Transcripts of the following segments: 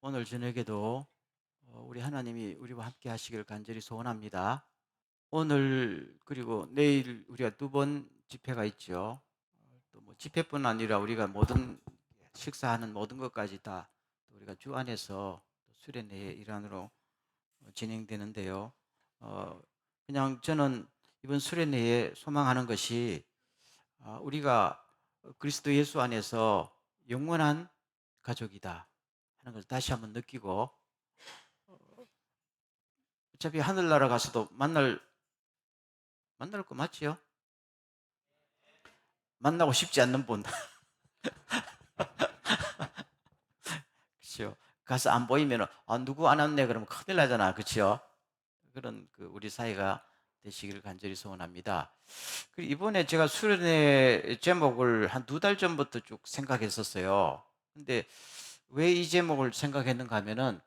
오늘 저녁에도 우리 하나님이 우리와 함께 하시기를 간절히 소원합니다. 오늘 그리고 내일 우리가 두 번 집회가 있죠. 또 뭐 집회뿐 아니라 우리가 모든 식사하는 모든 것까지 다 우리가 주 안에서 수련회의 일환으로 진행되는데요. 어, 그냥 저는 이번 수련회에 소망하는 것이 우리가 그리스도 예수 안에서 영원한 가족이다 하는 것을 다시 한번 느끼고, 어차피 하늘나라 가서도 만날 거 맞지요? 만나고 싶지 않는 분. 그렇죠? 가서 안 보이면 누구 안 왔네 그러면 큰일 나잖아. 그렇죠? 그런 우리 사이가 되시기를 간절히 소원합니다. 그리고 이번에 제가 수련회 제목을 한 두 달 전부터 쭉 생각했었어요. 근데 왜 이 제목을 생각했는가 하면은,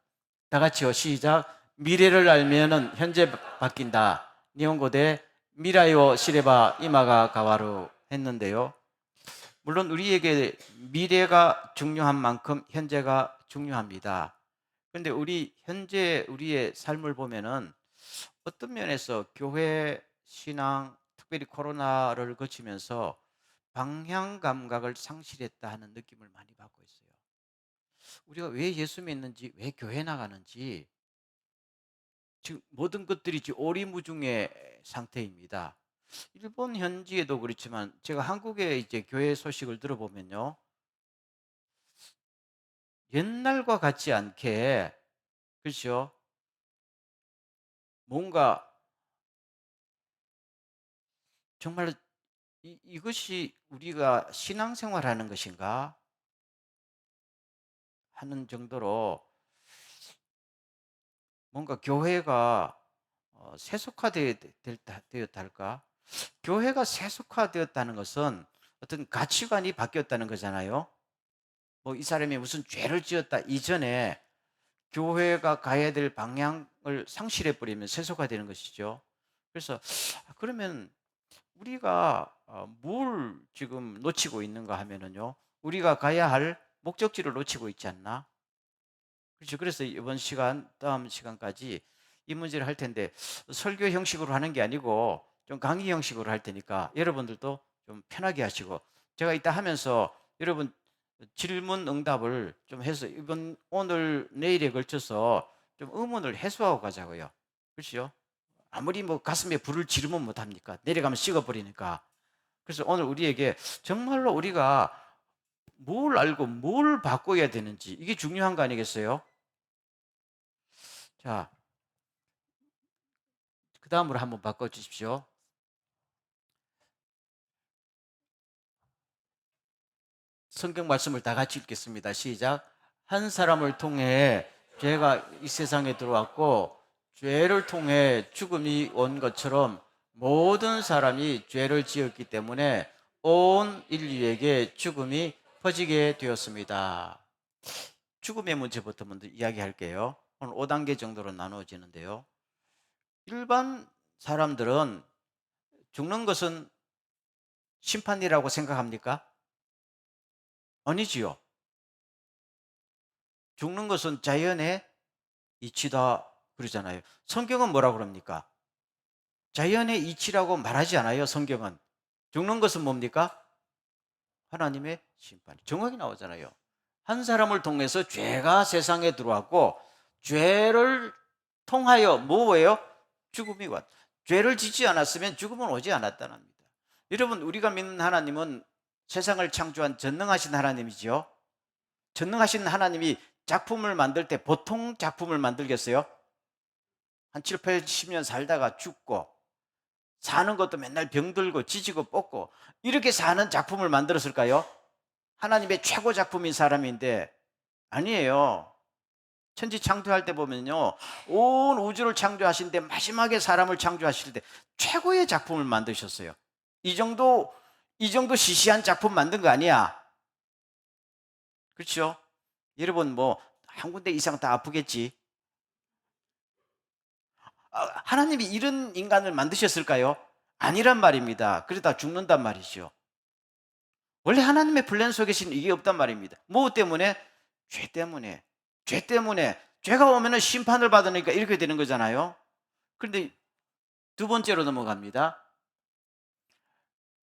다 같이요. 시작. 미래를 알면은 현재 바뀐다. 니온고대 미라이오 시레바 이마가 가와루 했는데요. 물론 우리에게 미래가 중요한 만큼 현재가 중요합니다. 그런데 우리의 삶을 보면은 어떤 면에서 교회 신앙, 특별히 코로나를 거치면서 방향 감각을 상실했다 하는 느낌을 많이 받고 있어요. 우리가 왜 예수 믿는지, 왜 교회 나가는지 지금 모든 것들이 지금 오리무중의 상태입니다. 일본 현지에도 그렇지만 제가 한국의 이제 교회 소식을 들어보면요, 옛날과 같지 않게, 그렇죠? 뭔가 정말 이것이 우리가 신앙생활하는 것인가 하는 정도로 뭔가 교회가 세속화되었다 할까? 교회가 세속화되었다는 것은 어떤 가치관이 바뀌었다는 거잖아요. 뭐 이 사람이 무슨 죄를 지었다 이전에 교회가 가야 될 방향을 상실해 버리면 세속화되는 것이죠. 그래서 그러면 우리가 뭘 지금 놓치고 있는가 하면은요, 우리가 가야 할 목적지를 놓치고 있지 않나? 그렇죠. 그래서 이번 시간, 다음 시간까지 이 문제를 할 텐데, 설교 형식으로 하는 게 아니고 좀 강의 형식으로 할 테니까 여러분들도 좀 편하게 하시고, 제가 이따 하면서 여러분 질문 응답을 좀 해서 오늘 내일에 걸쳐서 좀 의문을 해소하고 가자고요. 그렇죠? 아무리 뭐 가슴에 불을 지르면 못합니까? 내려가면 식어버리니까. 그래서 오늘 우리에게 정말로 우리가 뭘 알고 뭘 바꿔야 되는지, 이게 중요한 거 아니겠어요? 자, 그 다음으로 한번 바꿔 주십시오. 성경 말씀을 다 같이 읽겠습니다. 시작. 한 사람을 통해 죄가 이 세상에 들어왔고, 죄를 통해 죽음이 온 것처럼 모든 사람이 죄를 지었기 때문에 온 인류에게 죽음이 퍼지게 되었습니다. 죽음의 문제부터 먼저 이야기할게요. 오늘 5단계 정도로 나누어지는데요. 일반 사람들은 죽는 것은 심판이라고 생각합니까? 아니지요. 죽는 것은 자연의 이치다 그러잖아요. 성경은 뭐라 그럽니까? 자연의 이치라고 말하지 않아요. 성경은. 죽는 것은 뭡니까? 하나님의 심판. 정확히 나오잖아요. 한 사람을 통해서 죄가 세상에 들어왔고, 죄를 통하여 뭐예요? 죽음이 왔. 죄를 짓지 않았으면 죽음은 오지 않았다는 겁니다. 여러분, 우리가 믿는 하나님은 세상을 창조한 전능하신 하나님이죠. 전능하신 하나님이 작품을 만들 때 보통 작품을 만들겠어요? 한 7, 80년 살다가 죽고, 사는 것도 맨날 병들고 지지고 뻗고 이렇게 사는 작품을 만들었을까요? 하나님의 최고 작품인 사람인데 아니에요. 천지 창조할 때 보면요, 온 우주를 창조하신데 마지막에 사람을 창조하실 때 최고의 작품을 만드셨어요. 이 정도 시시한 작품 만든 거 아니야. 그렇죠? 여러분 뭐 한 군데 이상 다 아프겠지. 하나님이 이런 인간을 만드셨을까요? 아니란 말입니다. 그러다 죽는단 말이죠. 원래 하나님의 플랜 속에서는 이게 없단 말입니다. 뭐 때문에? 죄 때문에. 죄 때문에 죄가 오면은 심판을 받으니까 이렇게 되는 거잖아요. 그런데 두 번째로 넘어갑니다.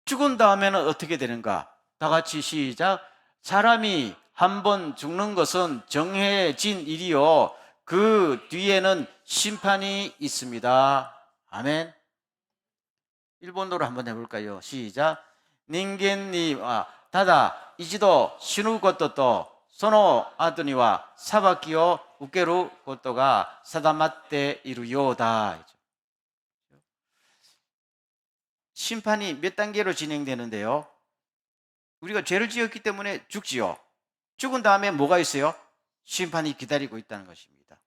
죽은 다음에는 어떻게 되는가? 다 같이 시작. 사람이 한 번 죽는 것은 정해진 일이요. 그 뒤에는 심판이 있습니다. 아멘. 일본어로 한번 해볼까요? 시작. 닌겐니 와 다다 이지도 시누 것도 또 소노 아드니와 사바키요 우케루 것도가 사다마테 이루요다. 심판이 몇 단계로 진행되는데요. 우리가 죄를 지었기 때문에 죽지요. 죽은 다음에 뭐가 있어요? 심판이 기다리고 있다는 것입니다.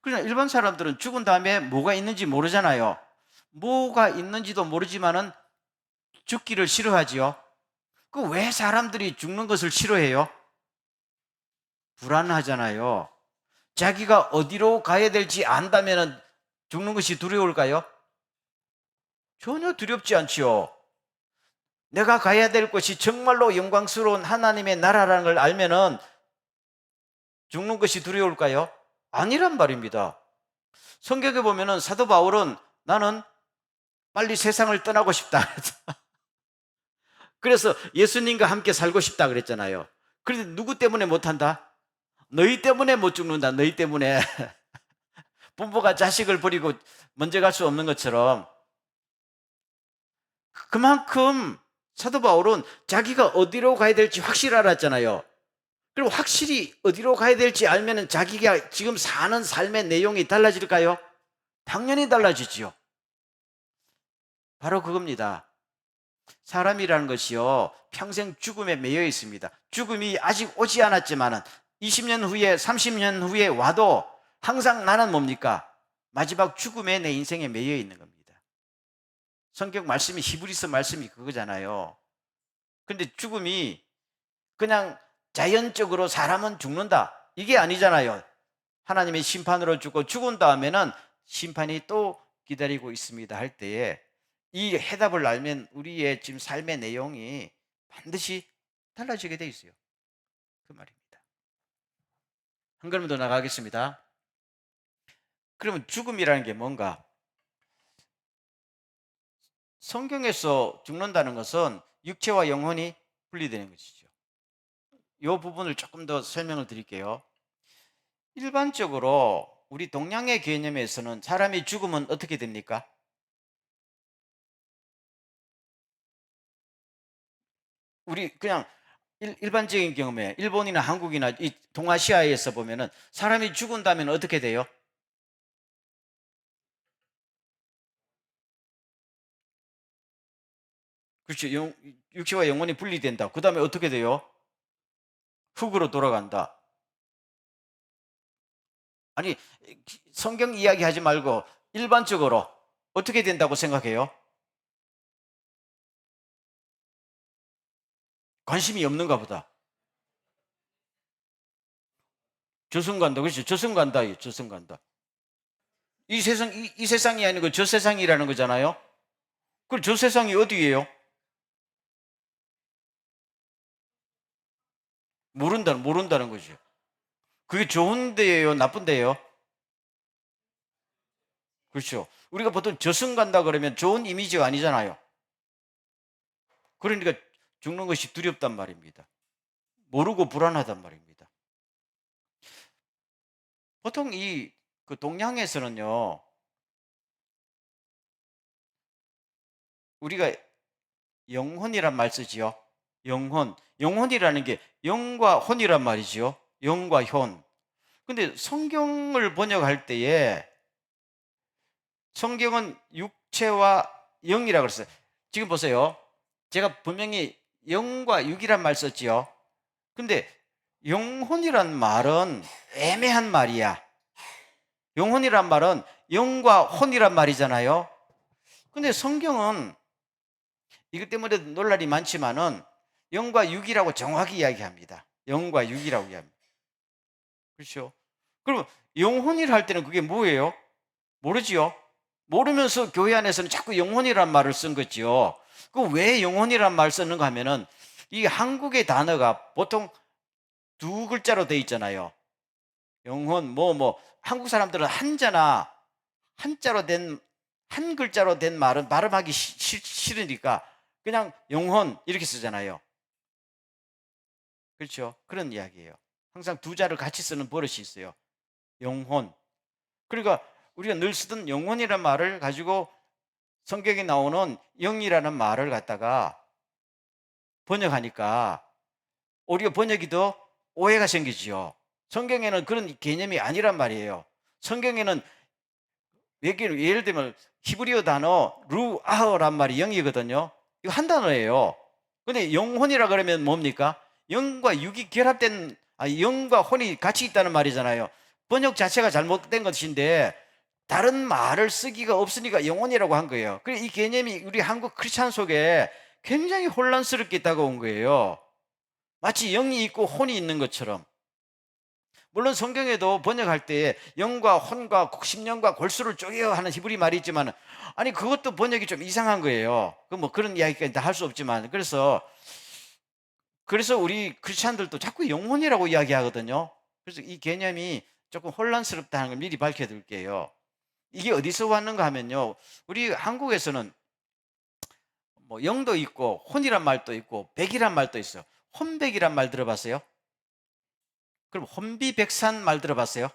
그러나 일반 사람들은 죽은 다음에 뭐가 있는지 모르잖아요. 뭐가 있는지도 모르지만은 죽기를 싫어하지요. 그 왜 사람들이 죽는 것을 싫어해요? 불안하잖아요. 자기가 어디로 가야 될지 안다면 죽는 것이 두려울까요? 전혀 두렵지 않지요. 내가 가야 될 곳이 정말로 영광스러운 하나님의 나라라는 걸 알면은 죽는 것이 두려울까요? 아니란 말입니다. 성경에 보면은 사도 바울은 나는 빨리 세상을 떠나고 싶다. 그래서 예수님과 함께 살고 싶다 그랬잖아요. 그런데 누구 때문에 못한다? 너희 때문에 못 죽는다. 너희 때문에. 부모가 자식을 버리고 먼저 갈 수 없는 것처럼 그만큼 사도 바울은 자기가 어디로 가야 될지 확실히 알았잖아요. 그리고 확실히 어디로 가야 될지 알면 자기가 지금 사는 삶의 내용이 달라질까요? 당연히 달라지지요. 바로 그겁니다. 사람이라는 것이요, 평생 죽음에 매여 있습니다. 죽음이 아직 오지 않았지만은 20년 후에 30년 후에 와도 항상 나는 뭡니까? 마지막 죽음에 내 인생에 매여 있는 겁니다. 성경 말씀이 히브리서 말씀이 그거잖아요. 근데 죽음이 그냥 자연적으로 사람은 죽는다 이게 아니잖아요. 하나님의 심판으로 죽은 다음에는 심판이 또 기다리고 있습니다 할 때에 이 해답을 알면 우리의 지금 삶의 내용이 반드시 달라지게 돼 있어요. 그 말입니다. 한 걸음 더 나가겠습니다. 그러면 죽음이라는 게 뭔가? 성경에서 죽는다는 것은 육체와 영혼이 분리되는 것이죠. 이 부분을 조금 더 설명을 드릴게요. 일반적으로 우리 동양의 개념에서는 사람이 죽으면 어떻게 됩니까? 우리 그냥 일반적인 경험에 일본이나 한국이나 이 동아시아에서 보면은 사람이 죽은다면 어떻게 돼요? 그렇죠. 육체와 영혼이 분리된다. 그 다음에 어떻게 돼요? 흙으로 돌아간다. 아니, 성경 이야기하지 말고 일반적으로 어떻게 된다고 생각해요? 관심이 없는가 보다. 저승 간다. 그렇죠. 저승 간다. 저승 간다. 이 세상이 아니고 저 세상이라는 거잖아요. 그럼 저 세상이 어디예요? 모른다는 거죠. 그게 좋은 데예요? 나쁜 데예요? 그렇죠. 우리가 보통 저승 간다 그러면 좋은 이미지가 아니잖아요. 그러니까 죽는 것이 두렵단 말입니다. 모르고 불안하단 말입니다. 보통 그 동양에서는요, 우리가 영혼이란 말 쓰지요. 영혼이라는 게 영과 혼이란 말이지요. 영과 혼. 근데 성경을 번역할 때에 성경은 육체와 영이라고 그랬어요. 지금 보세요. 제가 분명히 영과 육이란 말 썼지요. 근데 영혼이란 말은 애매한 말이야. 영혼이란 말은 영과 혼이란 말이잖아요. 근데 성경은 이것 때문에 논란이 많지만은 영과 육이라고 정확히 이야기합니다. 영과 육이라고 이야기합니다. 그렇죠? 그럼 영혼이라 할 때는 그게 뭐예요? 모르지요? 모르면서 교회 안에서는 자꾸 영혼이란 말을 쓴 거지요. 그 왜 영혼이란 말 쓰는가 하면은 이 한국의 단어가 보통 두 글자로 돼 있잖아요. 영혼 뭐 한국 사람들은 한자나 한자로 된 한 글자로 된 말은 발음하기 싫으니까 그냥 영혼 이렇게 쓰잖아요. 그렇죠? 그런 이야기예요. 항상 두 자를 같이 쓰는 버릇이 있어요. 영혼. 그러니까 우리가 늘 쓰던 영혼이라는 말을 가지고 성경에 나오는 영이라는 말을 갖다가 번역하니까 우리가 번역이 더 오해가 생기지요. 성경에는 그런 개념이 아니란 말이에요. 성경에는 예를 들면 히브리어 단어 루아흐란 말이 영이거든요. 이거 한 단어예요. 근데 영혼이라 그러면 뭡니까? 영과 육이 결합된, 영과 혼이 같이 있다는 말이잖아요. 번역 자체가 잘못된 것인데 다른 말을 쓰기가 없으니까 영혼이라고 한 거예요. 그래, 이 개념이 우리 한국 크리스찬 속에 굉장히 혼란스럽게 다가온 거예요. 마치 영이 있고 혼이 있는 것처럼. 물론 성경에도 번역할 때 영과 혼과 심령과 골수를 쪼개어 하는 히브리 말이 있지만, 아니 그것도 번역이 좀 이상한 거예요. 그 뭐 그런 이야기까지 다 할 수 없지만, 그래서 우리 크리스찬들도 자꾸 영혼이라고 이야기하거든요. 그래서 이 개념이 조금 혼란스럽다는 걸 미리 밝혀둘게요. 이게 어디서 왔는가 하면요, 우리 한국에서는 뭐 영도 있고 혼이란 말도 있고 백이란 말도 있어요. 혼백이란 말 들어봤어요? 그럼 혼비백산 말 들어봤어요?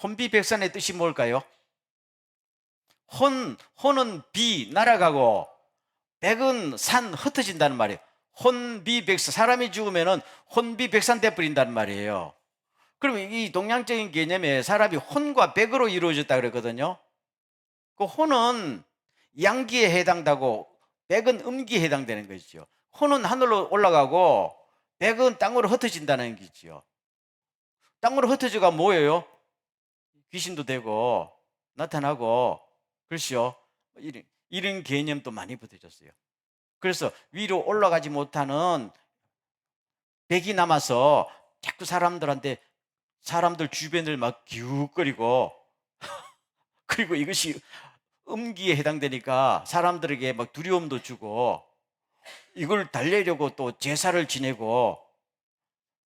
혼비백산의 뜻이 뭘까요? 혼은 비 날아가고 백은 산 흩어진다는 말이에요. 혼비백산, 사람이 죽으면은 혼비백산 돼버린다는 말이에요. 그러면 이 동양적인 개념에 사람이 혼과 백으로 이루어졌다 그랬거든요. 그 혼은 양기에 해당되고 백은 음기에 해당되는 것이죠. 혼은 하늘로 올라가고 백은 땅으로 흩어진다는 거죠. 땅으로 흩어져가 뭐예요? 귀신도 되고 나타나고, 그렇죠? 이런 개념도 많이 붙어졌어요. 그래서 위로 올라가지 못하는 백이 남아서 자꾸 사람들 주변을 막 기웃거리고, 그리고 이것이 음기에 해당되니까 사람들에게 막 두려움도 주고, 이걸 달래려고 또 제사를 지내고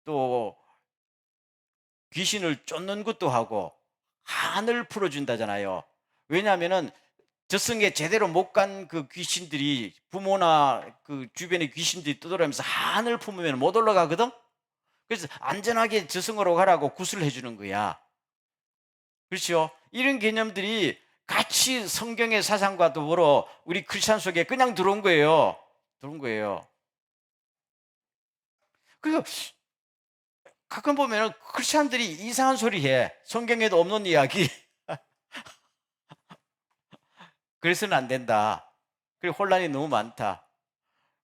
또 귀신을 쫓는 것도 하고 한을 풀어준다잖아요. 왜냐하면은 저승에 제대로 못 간 그 귀신들이, 부모나 그 주변의 귀신들이 떠돌아면서 한을 품으면 못 올라가거든. 그래서 안전하게 저승으로 가라고 구슬을 해주는 거야. 그렇죠? 이런 개념들이 같이 성경의 사상과 더불어 우리 크리스천 속에 그냥 들어온 거예요. 들어온 거예요. 그리고 가끔 보면 크리스천들이 이상한 소리 해. 성경에도 없는 이야기. 그래서는 안 된다. 그리고 혼란이 너무 많다.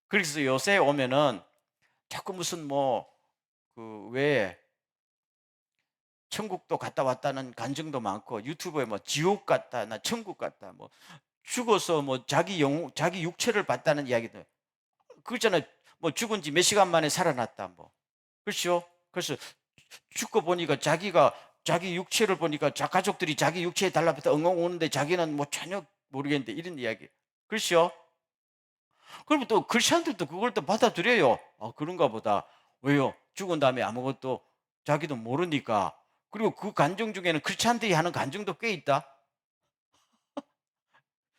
그래서 요새 오면은 자꾸 무슨 왜 천국도 갔다 왔다는 간증도 많고, 유튜브에 뭐 지옥 갔다, 나 천국 갔다, 뭐 죽어서 뭐 자기 육체를 봤다는 이야기도 그렇잖아요. 뭐 죽은 지 몇 시간 만에 살아났다, 뭐. 그렇죠? 그래서 죽고 보니까 자기 육체를 보니까 가족들이 자기 육체에 달라붙어 엉엉 우는데 자기는 뭐 전혀 모르겠는데, 이런 이야기. 그렇죠? 그러면 또 크리스천들도 그걸 또 받아들여요. 그런가 보다. 왜요? 죽은 다음에 아무것도 자기도 모르니까. 그리고 그 간증 중에는 크리스천들이 하는 간증도 꽤 있다.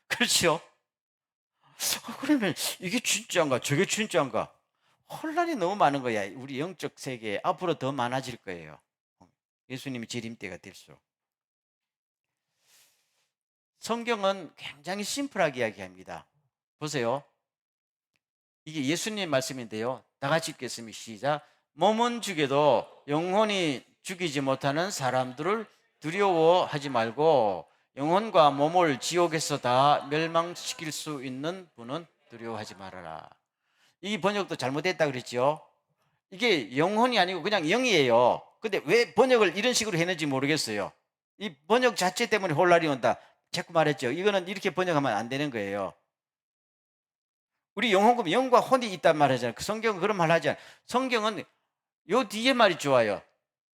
그렇죠? 그러면 이게 진짜인가 저게 진짜인가, 혼란이 너무 많은 거야. 우리 영적 세계에 앞으로 더 많아질 거예요. 예수님이 재림때가 될수록. 성경은 굉장히 심플하게 이야기합니다. 보세요. 이게 예수님 말씀인데요. 다 같이 읽겠습니다. 시작. 몸은 죽여도 영혼이 죽이지 못하는 사람들을 두려워하지 말고 영혼과 몸을 지옥에서 다 멸망시킬 수 있는 분은 두려워하지 말아라. 이 번역도 잘못했다 그랬죠. 이게 영혼이 아니고 그냥 영이에요. 근데 왜 번역을 이런 식으로 했는지 모르겠어요. 이 번역 자체 때문에 혼란이 온다. 자꾸 말했죠. 이거는 이렇게 번역하면 안 되는 거예요. 우리 영혼금 영과 혼이 있단 말이잖아요. 그 성경은 그런 말 하지 않아요. 성경은 요 뒤에 말이 좋아요.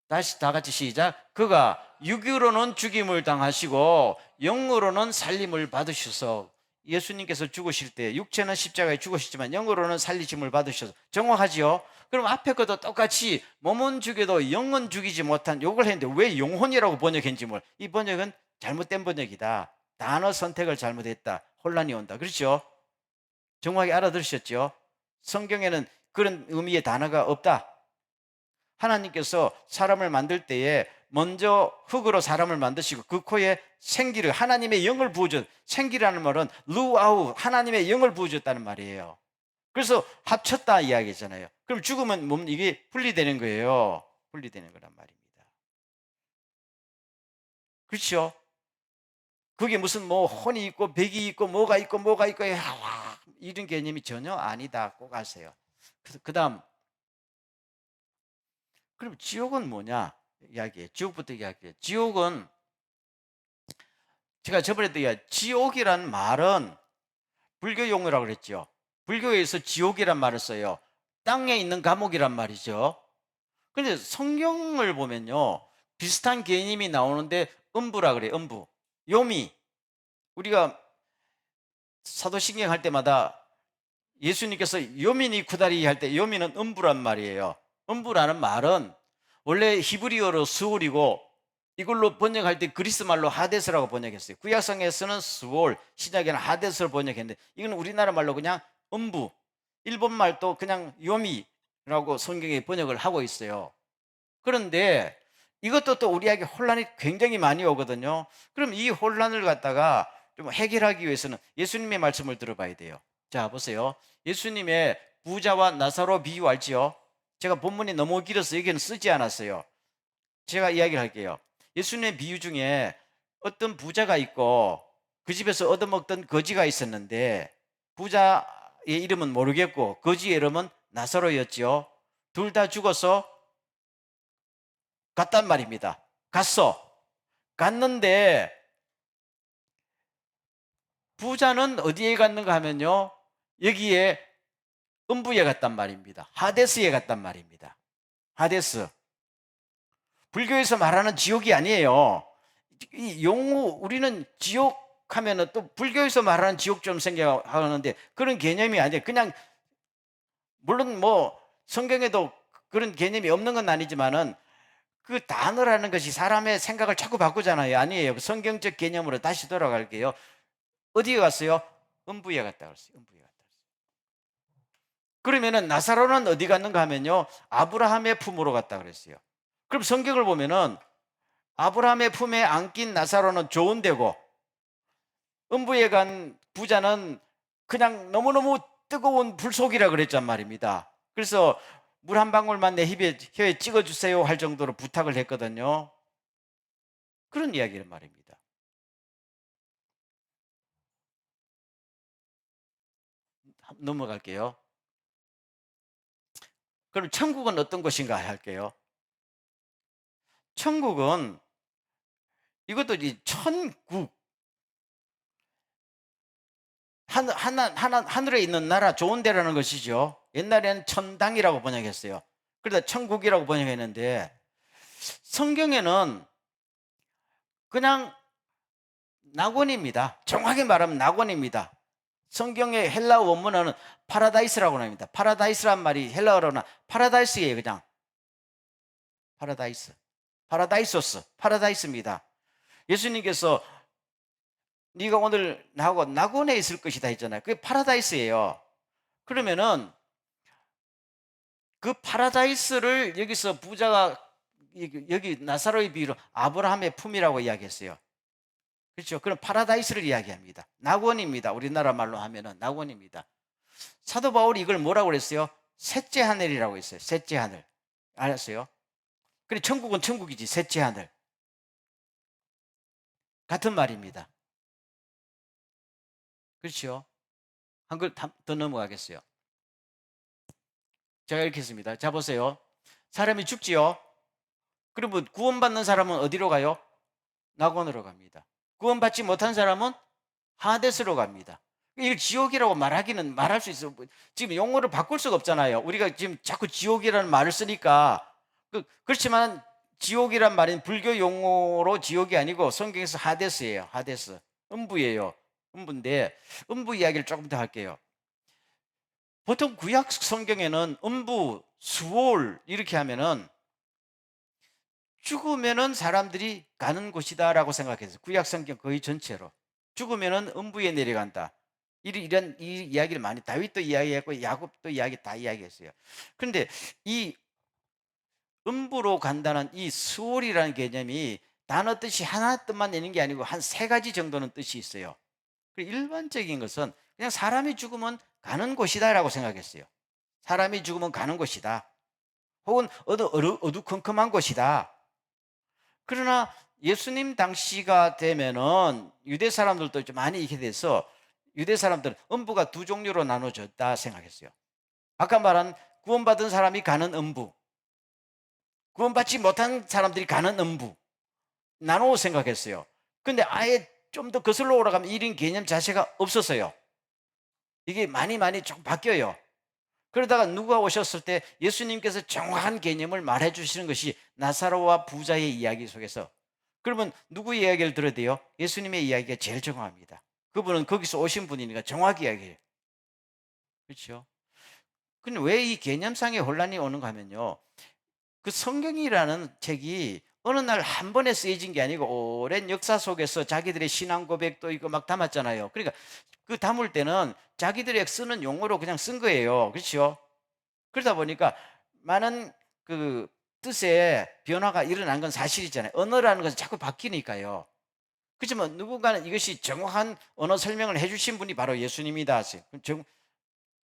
다시 다 같이 시작. 그가 육으로는 죽임을 당하시고 영으로는 살림을 받으셔서, 예수님께서 죽으실 때 육체는 십자가에 죽으셨지만 영으로는 살리심을 받으셔서, 정확하지요? 그럼 앞에 것도 똑같이 몸은 죽여도 영은 죽이지 못한 욕을 했는데 왜 영혼이라고 번역했는지 이 번역은 잘못된 번역이다. 단어 선택을 잘못했다. 혼란이 온다. 그렇죠? 정확히 알아들으셨죠? 성경에는 그런 의미의 단어가 없다. 하나님께서 사람을 만들 때에 먼저 흙으로 사람을 만드시고 그 코에 생기를, 하나님의 영을 부어줬. 생기라는 말은 루아우, 하나님의 영을 부어줬다는 말이에요. 그래서 합쳤다 이야기잖아요. 그럼 죽으면 이게 분리되는 거예요. 분리되는 거란 말입니다. 그렇죠? 그게 무슨 혼이 있고 백이 있고 뭐가 있고 이런 개념이 전혀 아니다. 꼭 아세요. 그 다음, 그럼 지옥은 뭐냐 이야기해. 지옥부터 이야기해. 지옥은 제가 저번에도 지옥이란 말은 불교 용어라고 그랬죠. 불교에서 지옥이란 말을 써요. 땅에 있는 감옥이란 말이죠. 그런데 성경을 보면요, 비슷한 개념이 나오는데 음부라 그래요. 음부, 요미. 우리가 사도신경 할 때마다 예수님께서 요미니 쿠다리 할 때 요미는 음부란 말이에요. 음부라는 말은 원래 히브리어로 스올이고 이걸로 번역할 때 그리스 말로 하데스라고 번역했어요. 구약성에서는 스올, 신약에는 하데스를 번역했는데 이건 우리나라 말로 그냥 음부, 일본 말도 그냥 요미라고 성경에 번역을 하고 있어요. 그런데 이것도 또 우리에게 혼란이 굉장히 많이 오거든요. 그럼 이 혼란을 갖다가 좀 해결하기 위해서는 예수님의 말씀을 들어봐야 돼요. 자, 보세요. 예수님의 부자와 나사로 비유 알지요? 제가 본문이 너무 길어서 여기는 쓰지 않았어요. 제가 이야기를 할게요. 예수님의 비유 중에 어떤 부자가 있고 그 집에서 얻어먹던 거지가 있었는데 부자의 이름은 모르겠고 거지의 이름은 나사로였지요. 둘 다 죽어서 갔단 말입니다. 갔는데 부자는 어디에 갔는가 하면요, 여기에 음부에 갔단 말입니다. 하데스에 갔단 말입니다. 하데스. 불교에서 말하는 지옥이 아니에요. 이 용어, 우리는 지옥 하면은 또 불교에서 말하는 지옥처럼 생각하는데 그런 개념이 아니에요. 그냥 물론 성경에도 그런 개념이 없는 건 아니지만은 그 단어라는 것이 사람의 생각을 자꾸 바꾸잖아요. 아니에요. 성경적 개념으로 다시 돌아갈게요. 어디에 갔어요? 음부에 갔다 그랬어요. 음부에 갔다 그랬어요. 그러면은 나사로는 어디 갔는가 하면요, 아브라함의 품으로 갔다 그랬어요. 그럼 성경을 보면은 아브라함의 품에 안긴 나사로는 좋은 데고 음부에 간 부자는 그냥 너무너무 뜨거운 불속이라 그랬단 말입니다. 그래서 물 한 방울만 내 혀에 찍어주세요 할 정도로 부탁을 했거든요. 그런 이야기란 말입니다. 넘어갈게요. 그럼 천국은 어떤 곳인가 할게요. 천국은 이것도 천국, 하늘에 있는 나라, 좋은 데라는 것이죠. 옛날에는 천당이라고 번역했어요. 그러다 천국이라고 번역했는데 성경에는 그냥 낙원입니다. 정확히 말하면 낙원입니다. 성경의 헬라어 원문어는 파라다이스라고 합니다. 파라다이스란 말이 헬라어로는 파라다이스예요. 그냥 파라다이스, 파라다이소스, 파라다이스입니다. 예수님께서 네가 오늘 나하고 낙원에 있을 것이다 했잖아요. 그게 파라다이스예요. 그러면은 그 파라다이스를 여기서 부자가 여기 나사로의 비유로 아브라함의 품이라고 이야기했어요. 그렇죠? 그럼 파라다이스를 이야기합니다. 낙원입니다. 우리나라 말로 하면은 낙원입니다. 사도 바울이 이걸 뭐라고 그랬어요? 셋째 하늘이라고 했어요. 셋째 하늘. 알았어요? 그래, 천국은 천국이지. 셋째 하늘. 같은 말입니다. 그렇죠? 한글 더 넘어가겠어요. 제가 이렇게 했습니다. 자, 보세요. 사람이 죽지요? 그러면 구원받는 사람은 어디로 가요? 낙원으로 갑니다. 구원받지 못한 사람은 하데스로 갑니다. 이걸 지옥이라고 말할 수 있어. 지금 용어를 바꿀 수가 없잖아요. 우리가 지금 자꾸 지옥이라는 말을 쓰니까. 그렇지만 지옥이란 말은 불교 용어로 지옥이 아니고 성경에서 하데스예요. 하데스. 음부예요. 음부인데 음부 이야기를 조금 더 할게요. 보통 구약 성경에는 음부, 수월 이렇게 하면은 죽으면은 사람들이 가는 곳이다라고 생각했어요. 구약 성경 거의 전체로. 죽으면은 음부에 내려간다. 이런 이 이야기를 많이 다윗도 이야기했고 야곱도 다 이야기했어요. 그런데 이 음부로 간다는 이 수월이라는 개념이 단어 뜻이 하나 뜻만 내는 게 아니고 한 세 가지 정도는 뜻이 있어요. 일반적인 것은 그냥 사람이 죽으면 가는 곳이다라고 생각했어요. 사람이 죽으면 가는 곳이다. 혹은 어두컴컴한 곳이다. 그러나 예수님 당시가 되면은 유대 사람들도 좀 많이 이렇게 돼서 유대 사람들은 음부가 두 종류로 나눠졌다 생각했어요. 아까 말한 구원받은 사람이 가는 음부, 구원받지 못한 사람들이 가는 음부 나누어 생각했어요. 근데 아예 좀 더 거슬러 올라가면 이런 개념 자체가 없었어요. 이게 많이 좀 바뀌어요. 그러다가 누가 오셨을 때 예수님께서 정확한 개념을 말해 주시는 것이 나사로와 부자의 이야기 속에서, 그러면 누구 이야기를 들어야 돼요? 예수님의 이야기가 제일 정확합니다. 그분은 거기서 오신 분이니까 정확히 이야기해요. 그렇죠? 근데 왜 이 개념상의 혼란이 오는가 하면요, 그 성경이라는 책이 어느 날 한 번에 쓰여진 게 아니고 오랜 역사 속에서 자기들의 신앙 고백도 이거 막 담았잖아요. 그러니까 그 담을 때는 자기들의 쓰는 용어로 그냥 쓴 거예요. 그렇죠? 그러다 보니까 많은 그 뜻의 변화가 일어난 건 사실이잖아요. 언어라는 것은 자꾸 바뀌니까요. 그렇지만 누군가는 이것이 정확한 언어 설명을 해주신 분이 바로 예수님이다.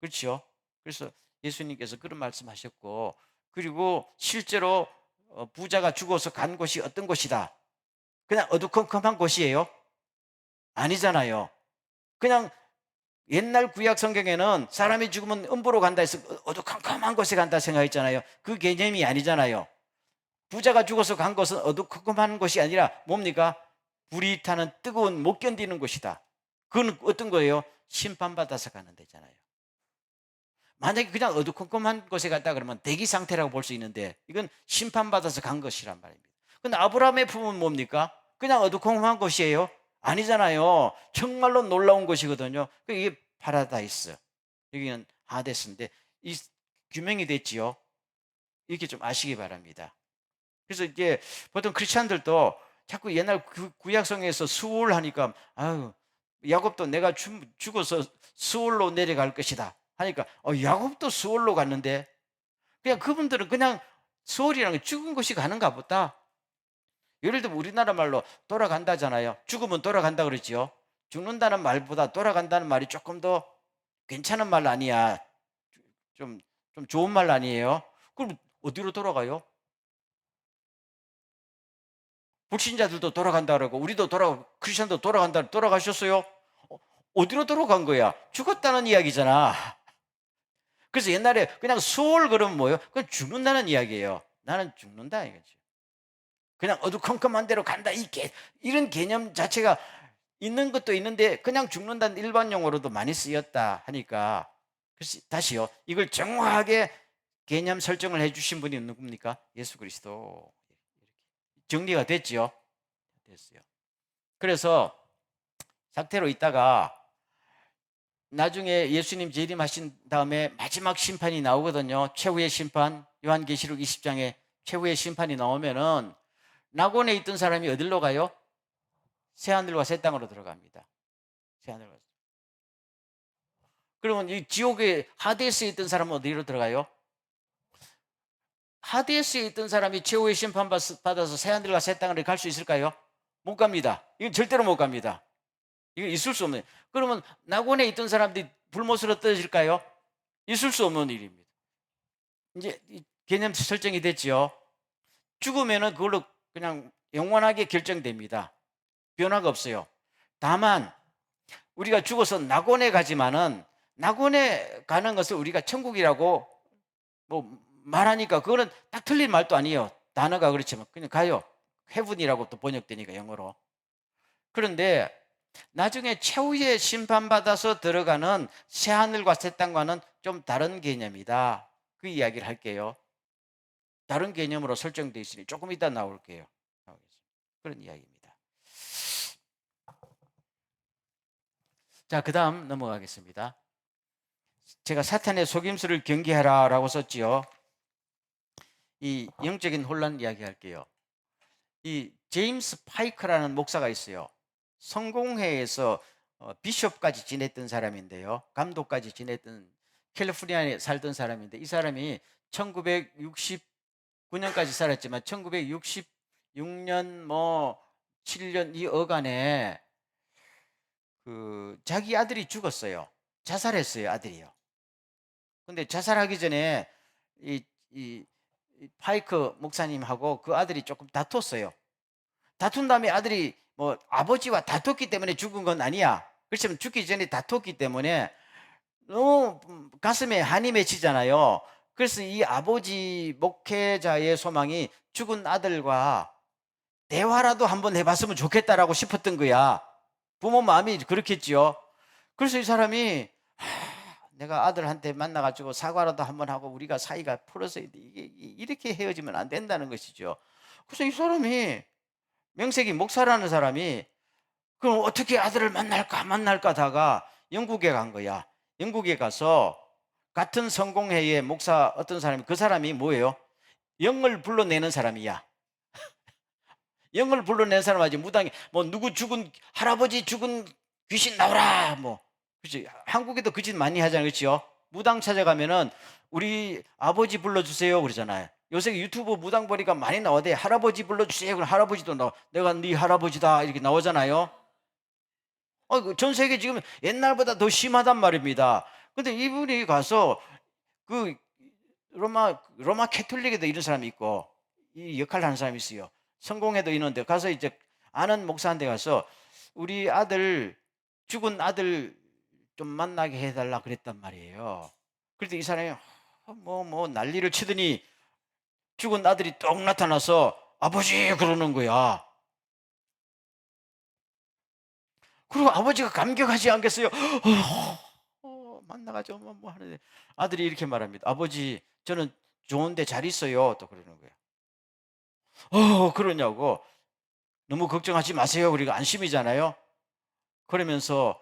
그렇죠? 그래서 예수님께서 그런 말씀하셨고, 그리고 실제로 부자가 죽어서 간 곳이 어떤 곳이다? 그냥 어두컴컴한 곳이에요? 아니잖아요. 그냥 옛날 구약 성경에는 사람이 죽으면 음부로 간다 해서 어두컴컴한 곳에 간다 생각했잖아요. 그 개념이 아니잖아요. 부자가 죽어서 간 곳은 어두컴컴한 곳이 아니라 뭡니까? 불이 타는 뜨거운 못 견디는 곳이다. 그건 어떤 거예요? 심판받아서 가는 데잖아요. 만약에 그냥 어두컴컴한 곳에 갔다 그러면 대기 상태라고 볼 수 있는데 이건 심판받아서 간 것이란 말입니다. 근데 아브라함의 품은 뭡니까? 그냥 어두컴컴한 곳이에요? 아니잖아요. 정말로 놀라운 곳이거든요. 이게 파라다이스, 여기는 하데스인데 이 규명이 됐지요. 이렇게 좀 아시기 바랍니다. 그래서 이제 보통 크리스찬들도 자꾸 옛날 구약성에서 수월 하니까 아유, 야곱도 내가 죽어서 수월로 내려갈 것이다 하니까 야곱도 수월로 갔는데, 그냥 그분들은 그냥 수월이라는 게 죽은 것이 가는가 보다. 예를 들면 우리나라 말로 돌아간다잖아요. 죽으면 돌아간다 그러지요. 죽는다는 말보다 돌아간다는 말이 조금 더 괜찮은 말 아니야. 좀, 좀 좋은 말 아니에요? 그럼 어디로 돌아가요? 불신자들도 돌아간다 그러고 우리도 크리스천도 돌아가셨어요? 어디로 돌아간 거야? 죽었다는 이야기잖아. 그래서 옛날에 그냥 수월 그러면 뭐예요? 그냥 죽는다는 이야기예요. 나는 죽는다 이거지. 그냥 어두컴컴한 데로 간다. 이런 개념 자체가 있는 것도 있는데 그냥 죽는다는 일반 용어로도 많이 쓰였다 하니까, 그래서 다시요. 이걸 정확하게 개념 설정을 해주신 분이 누굽니까? 예수 그리스도. 정리가 됐지요? 됐어요. 그래서 상태로 있다가 나중에 예수님 재림하신 다음에 마지막 심판이 나오거든요. 최후의 심판, 요한계시록 20장에 최후의 심판이 나오면은 낙원에 있던 사람이 어디로 가요? 새하늘과 새 땅으로 들어갑니다. 새하늘과. 그러면 이 지옥의 하데스에 있던 사람은 어디로 들어가요? 하데스에 있던 사람이 최후의 심판 받아서 새하늘과 새 땅으로 갈 수 있을까요? 못 갑니다. 이건 절대로 못 갑니다. 이거 있을 수 없는. 그러면 낙원에 있던 사람들이 불못으로 떨어질까요? 있을 수 없는 일입니다. 이제 개념 설정이 됐죠. 죽으면은 그걸로 그냥 영원하게 결정됩니다. 변화가 없어요. 다만 우리가 죽어서 낙원에 가지만은 낙원에 가는 것을 우리가 천국이라고 뭐 말하니까 그거는 딱 틀린 말도 아니에요. 단어가 그렇지만 그냥 가요. 헤븐이라고 또 번역되니까 영어로. 그런데 나중에 최후의 심판받아서 들어가는 새하늘과 새 땅과는 좀 다른 개념이다. 그 이야기를 할게요. 다른 개념으로 설정되어 있으니 조금 이따 나올게요. 그런 이야기입니다. 자, 그 다음 넘어가겠습니다. 제가 사탄의 속임수를 경계하라라고 썼지요. 이 영적인 혼란 이야기할게요. 이 제임스 파이크라는 목사가 있어요. 성공회에서 비숍까지 지냈던 사람인데요. 감독까지 지냈던 캘리포니아에 살던 사람인데 이 사람이 1969년까지 살았지만 1966년 뭐 7년 이 어간에 그 자기 아들이 죽었어요. 자살했어요, 아들이요. 근데 자살하기 전에 이, 이 파이크 목사님하고 그 아들이 조금 다퉜어요. 다툰 다음에 아들이 뭐 아버지와 다퉜기 때문에 죽은 건 아니야. 그렇지만 죽기 전에 다퉜기 때문에 너무 가슴에 한이 맺히잖아요. 그래서 이 아버지 목회자의 소망이 죽은 아들과 대화라도 한번 해봤으면 좋겠다라고 싶었던 거야. 부모 마음이 그렇겠지요. 그래서 이 사람이 내가 아들한테 만나가지고 사과라도 한번 하고 우리가 사이가 풀어서 이렇게 헤어지면 안 된다는 것이죠. 그래서 이 사람이 명색이 목사라는 사람이 그럼 어떻게 아들을 만날까 하다가 영국에 간 거야. 영국에 가서 같은 성공회의 목사 어떤 사람이 그 사람이 뭐예요? 영을 불러내는 사람이야. 영을 불러낸 사람하지 무당이 뭐 누구 죽은 할아버지 죽은 귀신 나오라 뭐 그렇지. 한국에도 그 짓 많이 하잖아요, 그렇죠? 무당 찾아가면은 우리 아버지 불러주세요 그러잖아요. 요새 유튜브 무당 보니까 많이 나오대. 할아버지 불러주세요. 그럼 할아버지도 나와. 내가 네 할아버지다 이렇게 나오잖아요. 전 세계 지금 옛날보다 더 심하단 말입니다. 근데 이분이 가서 그 로마 캐톨릭에도 이런 사람이 있고 이 역할을 하는 사람이 있어요. 성공회도 있는데 가서 이제 아는 목사한테 가서 우리 아들 죽은 아들 좀 만나게 해달라 그랬단 말이에요. 그런데 이 사람이 뭐 난리를 치더니 죽은 아들이 똑 나타나서 아버지 그러는 거야. 그리고 아버지가 감격하지 않겠어요? 만나가지고 뭐 하는데 아들이 이렇게 말합니다. 아버지 저는 좋은데 잘 있어요. 또 그러는 거예요. 그러냐고. 너무 걱정하지 마세요. 우리가 안심이잖아요. 그러면서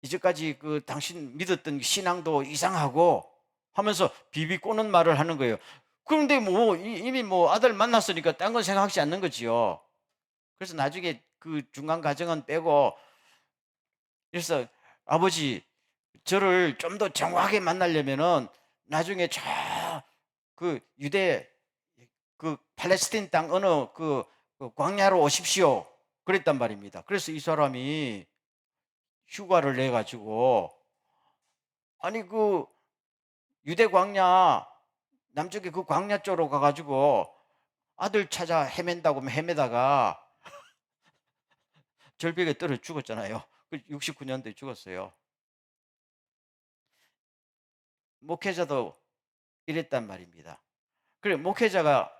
이제까지 그 당신 믿었던 신앙도 이상하고 하면서 비비 꼬는 말을 하는 거예요. 그런데 뭐 이미 뭐 아들 만났으니까 딴 건 생각하지 않는 거지요. 그래서 나중에 그 중간 과정은 빼고 그래서 아버지 저를 좀 더 정확하게 만나려면은 나중에 저 그 유대 그 팔레스틴 땅 어느 그 광야로 오십시오. 그랬단 말입니다. 그래서 이 사람이 휴가를 내 가지고 아니 그 유대 광야 남쪽에 그 광야 쪽으로 가 가지고 아들 찾아 헤맨다고 헤매다가 절벽에 떨어져 죽었잖아요. 그 69년도에 죽었어요. 목회자도 이랬단 말입니다. 그래 목회자가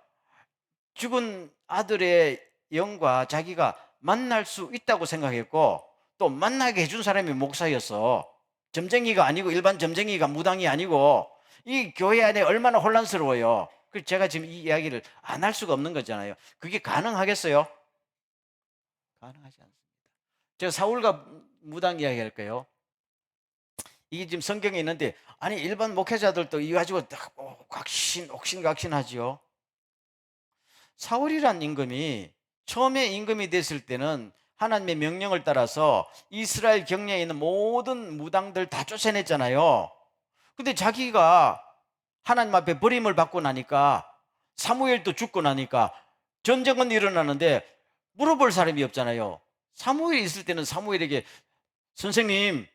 죽은 아들의 영과 자기가 만날 수 있다고 생각했고 또 만나게 해준 사람이 목사였어. 점쟁이가 아니고 일반 점쟁이가 무당이 아니고 이 교회 안에 얼마나 혼란스러워요. 그 제가 지금 이 이야기를 안 할 수가 없는 거잖아요. 그게 가능하겠어요? 가능하지 않습니다. 제가 사울과 무당 이야기 할까요? 이게 지금 성경에 있는데 아니 일반 목회자들도 이거 가지고 옥신각신하지요. 사울이란 임금이 처음에 임금이 됐을 때는 하나님의 명령을 따라서 이스라엘 경내에 있는 모든 무당들 다 쫓아냈잖아요. 근데 자기가 하나님 앞에 버림을 받고 나니까 사무엘도 죽고 나니까 전쟁은 일어나는데 물어볼 사람이 없잖아요. 사무엘이 있을 때는 사무엘에게 선생님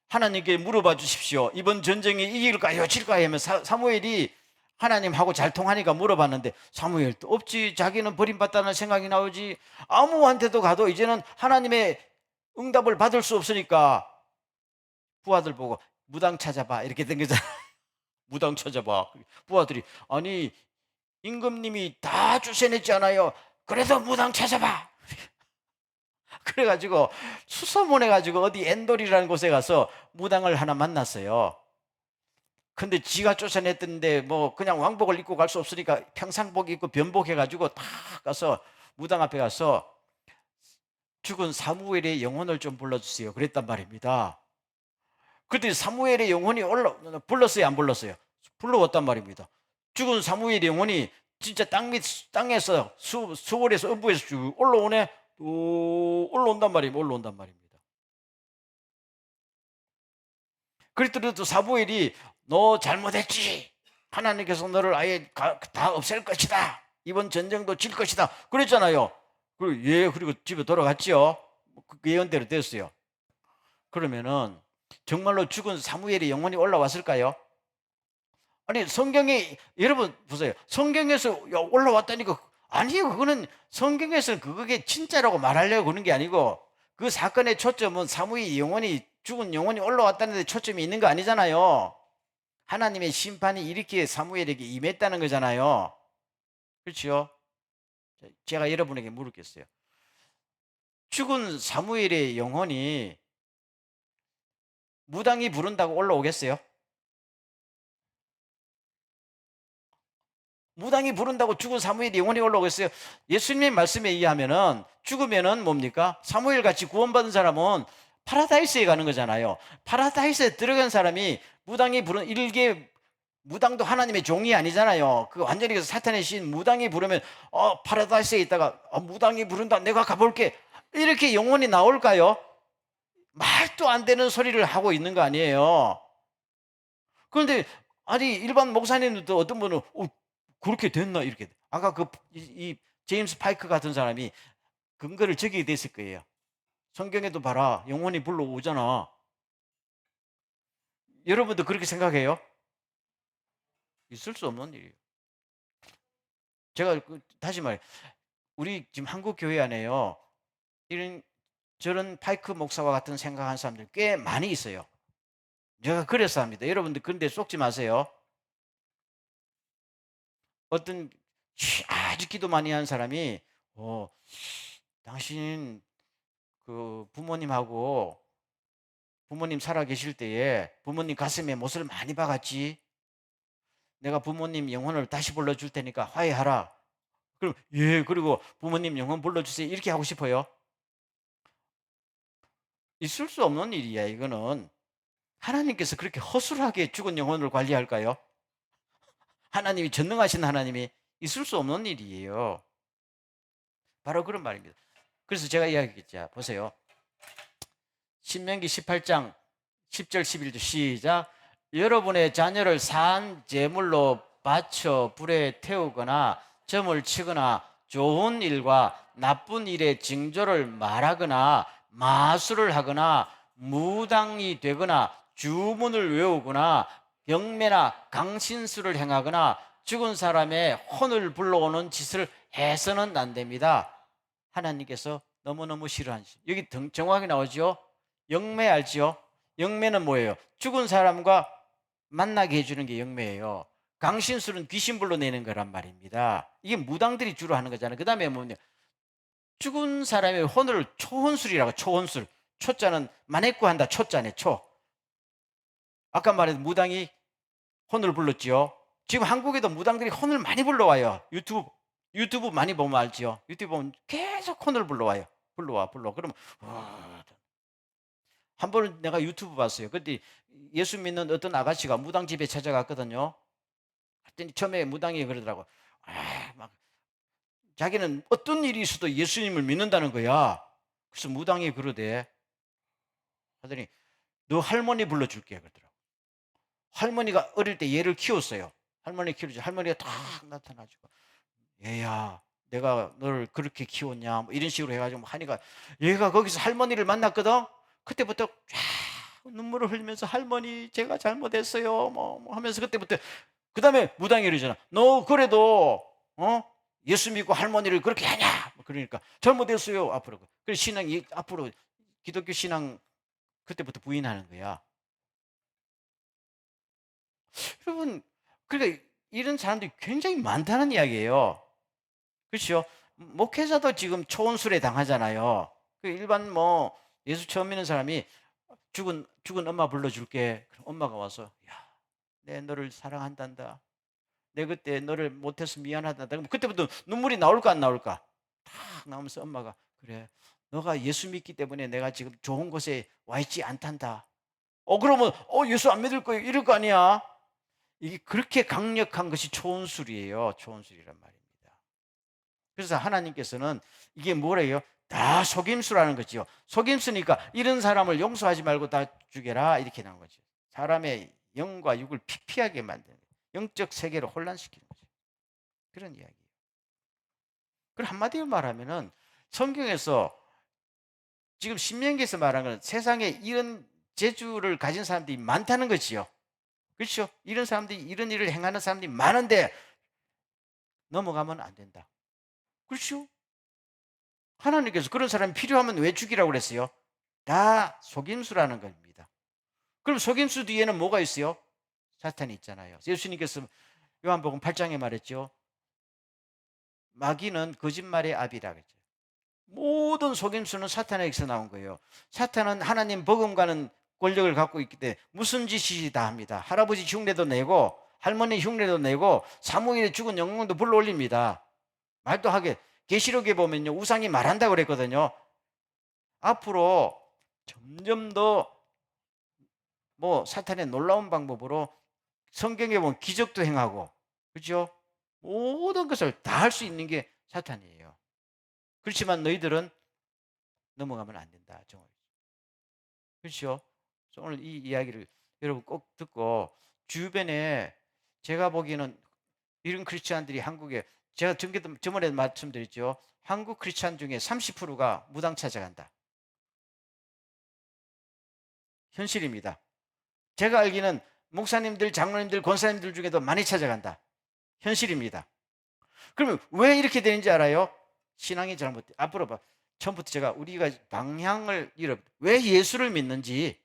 하나님께 물어봐 주십시오. 이번 전쟁이 이길까요? 질까요? 하면 사무엘이 하나님하고 잘 통하니까 물어봤는데 사무엘도 없지. 자기는 버림받다는 생각이 나오지. 아무한테도 가도 이제는 하나님의 응답을 받을 수 없으니까 부하들 보고 무당 찾아봐 이렇게 된 거잖아. 무당 찾아봐. 부하들이 아니 임금님이 다 쫓아냈잖아요. 그래도 무당 찾아봐. 그래가지고 수소문해가지고 어디 엔돌이라는 곳에 가서 무당을 하나 만났어요. 근데 지가 쫓아냈던데 뭐 그냥 왕복을 입고 갈 수 없으니까 평상복 입고 변복해가지고 다 가서 무당 앞에 가서 죽은 사무엘의 영혼을 좀 불러주세요. 그랬단 말입니다. 그때 사무엘의 영혼이 불렀어요, 안 불렀어요? 불러왔단 말입니다. 죽은 사무엘의 영혼이 진짜 땅에서 수월에서 음부에서 쭉 올라오네. 올라온단 말입니다. 올라온단 말입니다. 그랬더니 사무엘이 너 잘못했지. 하나님께서 너를 아예 다 없앨 것이다. 이번 전쟁도 질 것이다. 그랬잖아요. 그리고 집에 돌아갔죠. 그 예언대로 됐어요. 그러면은 정말로 죽은 사무엘의 영혼이 올라왔을까요? 아니, 성경에, 여러분 보세요. 성경에서 올라왔다니까. 아니요, 그거는 성경에서는 그게 진짜라고 말하려고 그러는 게 아니고, 그 사건의 초점은 사무엘의 영혼이, 죽은 영혼이 올라왔다는 데 초점이 있는 거 아니잖아요. 하나님의 심판이 이렇게 사무엘에게 임했다는 거잖아요. 그렇죠? 제가 여러분에게 물었겠어요. 죽은 사무엘의 영혼이 무당이 부른다고 올라오겠어요? 무당이 부른다고 죽은 사무엘이 영혼이 올라오겠어요? 예수님의 말씀에 의하면은 죽으면은 뭡니까? 사무엘 같이 구원받은 사람은 파라다이스에 가는 거잖아요. 파라다이스에 들어간 사람이 무당이 부른 일개, 무당도 하나님의 종이 아니잖아요. 그 완전히 사탄의 신 무당이 부르면 파라다이스에 있다가 무당이 부른다, 내가 가볼게, 이렇게 영혼이 나올까요? 말도 안 되는 소리를 하고 있는 거 아니에요. 그런데 아니, 일반 목사님들도 어떤 분은 그렇게 됐나 이렇게. 아까 이 제임스 파이크 같은 사람이 근거를 적게 됐을 거예요. 성경에도 봐라, 영혼이 불러오잖아. 여러분도 그렇게 생각해요? 있을 수 없는 일이에요. 제가 다시 말해, 우리 지금 한국 교회 안에요, 이런 저런 파이크 목사와 같은 생각하는 사람들 꽤 많이 있어요. 제가 그래서 합니다. 여러분들 그런데 속지 마세요. 어떤 아주 기도 많이 하는 사람이 당신 그 부모님 살아 계실 때에 부모님 가슴에 못을 많이 박았지. 내가 부모님 영혼을 다시 불러줄 테니까 화해하라. 그럼 예, 그리고 부모님 영혼 불러주세요, 이렇게 하고 싶어요? 있을 수 없는 일이야. 이거는 하나님께서 그렇게 허술하게 죽은 영혼을 관리할까요? 하나님이 전능하신 하나님이, 있을 수 없는 일이에요. 바로 그런 말입니다. 그래서 제가 이야기했죠. 보세요. 신명기 18장 10절 11절 시작. 여러분의 자녀를 산 제물로 바쳐 불에 태우거나 점을 치거나 좋은 일과 나쁜 일의 징조를 말하거나 마술을 하거나 무당이 되거나 주문을 외우거나 경매나 강신술을 행하거나 죽은 사람의 혼을 불러오는 짓을 해서는 안 됩니다. 하나님께서 너무너무 싫어하는, 여기 정확하게 나오죠. 영매 알지요? 영매는 뭐예요? 죽은 사람과 만나게 해주는 게 영매예요. 강신술은 귀신 불러내는 거란 말입니다. 이게 무당들이 주로 하는 거잖아요. 그 다음에 뭐냐, 죽은 사람의 혼을 초혼술이라고. 초혼술, 초자는 만해구 한다, 초자네, 초. 아까 말했던 무당이 혼을 불렀지요. 지금 한국에도 무당들이 혼을 많이 불러와요. 유튜브 많이 보면 알지요. 유튜브 보면 계속 혼을 불러와요. 불러와. 그러면 한 번은 내가 유튜브 봤어요. 그때 예수 믿는 어떤 아가씨가 무당 집에 찾아갔거든요. 그랬더니 처음에 무당이 그러더라고. 막 자기는 어떤 일이 있어도 예수님을 믿는다는 거야. 그래서 무당이 그러대. 하더니 너 할머니 불러줄게 그러더라고. 할머니가 어릴 때 얘를 키웠어요. 할머니 키우지. 할머니가 딱 나타나지고, 얘야, 내가 너를 그렇게 키웠냐, 뭐 이런 식으로 해가지고 하니까, 얘가 거기서 할머니를 만났거든. 그때부터 눈물을 흘리면서 할머니 제가 잘못했어요 뭐 하면서, 그때부터. 그 다음에 무당이 이러잖아. 너 그래도 예수 믿고 할머니를 그렇게 하냐, 그러니까 잘못했어요 앞으로. 그래서 신앙이 앞으로 기독교 신앙 그때부터 부인하는 거야. 여러분, 그러니까 이런 사람들이 굉장히 많다는 이야기예요. 그렇죠? 목회자도 지금 초혼술에 당하잖아요. 그 일반 예수 처음 믿는 사람이 죽은 엄마 불러줄게. 그럼 엄마가 와서, 야, 내 너를 사랑한단다. 내 그때 너를 못해서 미안하다. 그럼 그때부터 눈물이 나올까 안 나올까? 탁 나오면서 엄마가, 그래, 너가 예수 믿기 때문에 내가 지금 좋은 곳에 와 있지 않단다. 그러면 예수 안 믿을 거예요, 이럴 거 아니야. 이게 그렇게 강력한 것이 초혼술이에요. 초혼술이란 말입니다. 그래서 하나님께서는 이게 뭐래요? 다 속임수라는 거죠. 속임수니까 이런 사람을 용서하지 말고 다 죽여라 이렇게 나온 거죠. 사람의 영과 육을 피폐하게 만드는 거예요. 영적 세계를 혼란시키는 거죠. 그런 이야기예요. 그럼 한마디로 말하면은 성경에서 지금 신명기에서 말한 건 세상에 이런 재주를 가진 사람들이 많다는 거지요. 그렇죠? 이런 사람들이 이런 일을 행하는 사람들이 많은데 넘어가면 안 된다. 그렇죠? 하나님께서 그런 사람이 필요하면 왜 죽이라고 그랬어요? 다 속임수라는 겁니다. 그럼 속임수 뒤에는 뭐가 있어요? 사탄이 있잖아요. 예수님께서 요한복음 8장에 말했죠. 마귀는 거짓말의 아비라 그랬죠. 모든 속임수는 사탄에게서 나온 거예요. 사탄은 하나님 복음과는 권력을 갖고 있기 때문에 무슨 짓이 다 합니다. 할아버지 흉내도 내고 할머니 흉내도 내고 사무엘의 죽은 영웅도 불러올립니다. 말도 하게. 계시록에 보면요 우상이 말한다고 그랬거든요. 앞으로 점점 더 뭐 사탄의 놀라운 방법으로 성경에 보면 기적도 행하고 그렇죠? 모든 것을 다 할 수 있는 게 사탄이에요. 그렇지만 너희들은 넘어가면 안 된다. 그렇죠? 오늘 이 이야기를 여러분 꼭 듣고 주변에 제가 보기에는 이런 크리스찬들이 한국에 제가 저번에 말씀드렸죠. 한국 크리스찬 중에 30%가 무당 찾아간다. 현실입니다. 제가 알기는 목사님들, 장로님들, 권사님들 중에도 많이 찾아간다. 현실입니다. 그러면 왜 이렇게 되는지 알아요? 신앙이 잘못돼. 앞으로 봐. 처음부터 제가 우리가 방향을 잃어. 왜 예수를 믿는지.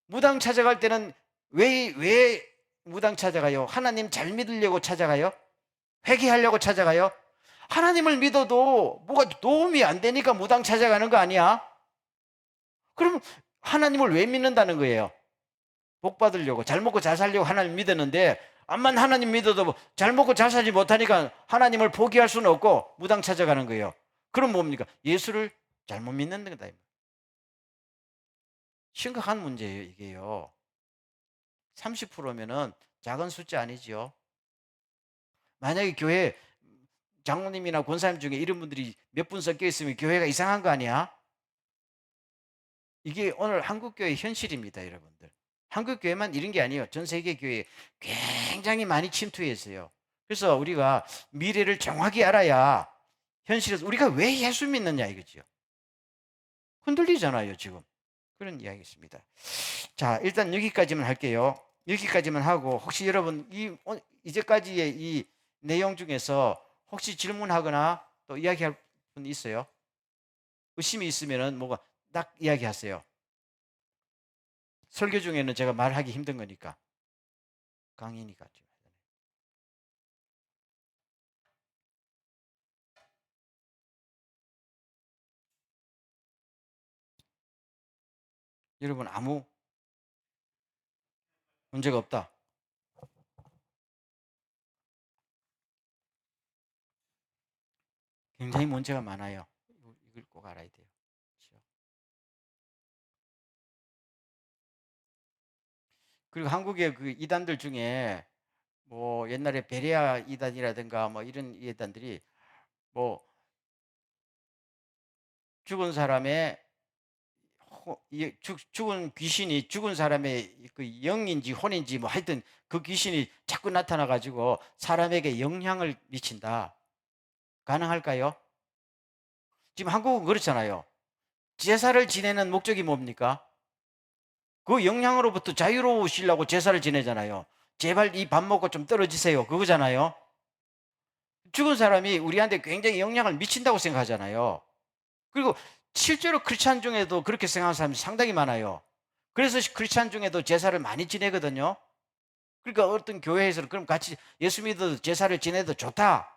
무당 찾아갈 때는 왜 무당 찾아가요? 하나님 잘 믿으려고 찾아가요? 회개하려고 찾아가요? 하나님을 믿어도 뭐가 도움이 안 되니까 무당 찾아가는 거 아니야? 그럼 하나님을 왜 믿는다는 거예요? 복 받으려고, 잘 먹고 잘 살려고 하나님 믿었는데 암만 하나님 믿어도 잘 먹고 잘 살지 못하니까 하나님을 포기할 수는 없고 무당 찾아가는 거예요. 그럼 뭡니까? 예수를 잘못 믿는 거다. 심각한 문제예요, 이게요. 30%면은 작은 숫자 아니죠. 만약에 교회 장로님이나 권사님 중에 이런 분들이 몇 분 섞여 있으면 교회가 이상한 거 아니야? 이게 오늘 한국교회 현실입니다, 여러분들. 한국교회만 이런 게 아니에요. 전 세계 교회에 굉장히 많이 침투해 있어요. 그래서 우리가 미래를 정확히 알아야 현실에서 우리가 왜 예수 믿느냐 이거죠. 흔들리잖아요, 지금. 그런 이야기였습니다. 자, 일단 여기까지만 할게요. 여기까지만 하고 혹시 여러분 이제까지의 이 내용 중에서 혹시 질문하거나 또 이야기할 분 있어요? 의심이 있으면은 뭐가 딱 이야기하세요. 설교 중에는 제가 말하기 힘든 거니까. 강의니까. 여러분 아무 문제가 없다. 굉장히 문제가 많아요. 이걸 꼭 알아야 돼요. 그렇죠? 그리고 한국의 그 이단들 중에 뭐 옛날에 베레아 이단이라든가 뭐 이런 이단들이 뭐 죽은 사람의 죽은 귀신이 죽은 사람의 그 영인지 혼인지 뭐 하여튼 그 귀신이 자꾸 나타나 가지고 사람에게 영향을 미친다. 가능할까요? 지금 한국은 그렇잖아요. 제사를 지내는 목적이 뭡니까? 그 영향으로부터 자유로우시려고 제사를 지내잖아요. 제발 이 밥 먹고 좀 떨어지세요. 그거잖아요. 죽은 사람이 우리한테 굉장히 영향을 미친다고 생각하잖아요. 그리고 실제로 크리스찬 중에도 그렇게 생각하는 사람이 상당히 많아요. 그래서 크리스찬 중에도 제사를 많이 지내거든요. 그러니까 어떤 교회에서는 그럼 같이 예수 믿어도 제사를 지내도 좋다.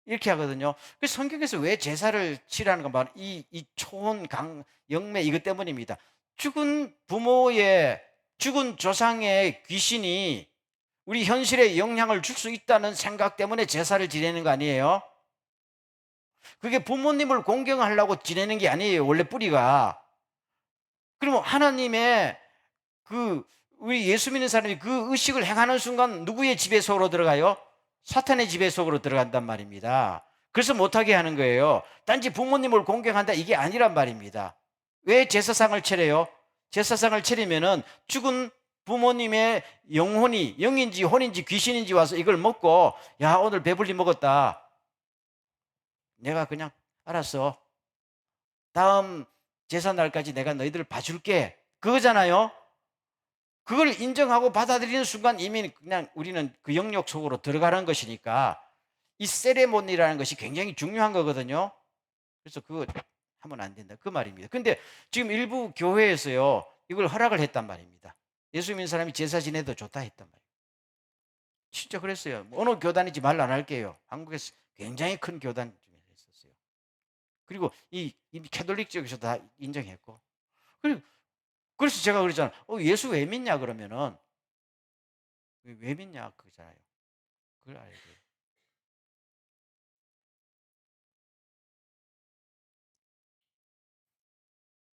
이렇게 하거든요. 그래서 성경에서 왜 제사를 치라는 건 바로 이 초혼 영매 이것 때문입니다. 죽은 부모의 죽은 조상의 귀신이 우리 현실에 영향을 줄 수 있다는 생각 때문에 제사를 지내는 거 아니에요? 그게 부모님을 공경하려고 지내는 게 아니에요. 원래 뿌리가. 그러면 하나님의 그 우리 예수 믿는 사람이 그 의식을 행하는 순간 누구의 지배 속으로 들어가요? 사탄의 지배 속으로 들어간단 말입니다. 그래서 못하게 하는 거예요. 단지 부모님을 공경한다 이게 아니란 말입니다. 왜 제사상을 차려요? 제사상을 차리면은 죽은 부모님의 영혼이 영인지 혼인지 귀신인지 와서 이걸 먹고 야 오늘 배불리 먹었다. 내가 그냥 알았어. 다음 제사날까지 내가 너희들을 봐줄게. 그거잖아요. 그걸 인정하고 받아들이는 순간 이미 그냥 우리는 그 영역 속으로 들어가는 것이니까 이 세레모니라는 것이 굉장히 중요한 거거든요. 그래서 그거 하면 안 된다. 그 말입니다. 근데 지금 일부 교회에서요, 이걸 허락을 했단 말입니다. 예수 믿는 사람이 제사 지내도 좋다 했단 말이에요. 진짜 그랬어요. 어느 교단인지 말 안 할게요. 한국에서 굉장히 큰 교단 중에 있었어요. 그리고 이미 캐톨릭 쪽에서 다 인정했고. 그리고 그래서 제가 그러잖아요. 예수 왜 믿냐 그러면은 왜 믿냐 그거잖아요. 그걸 알아야 돼요.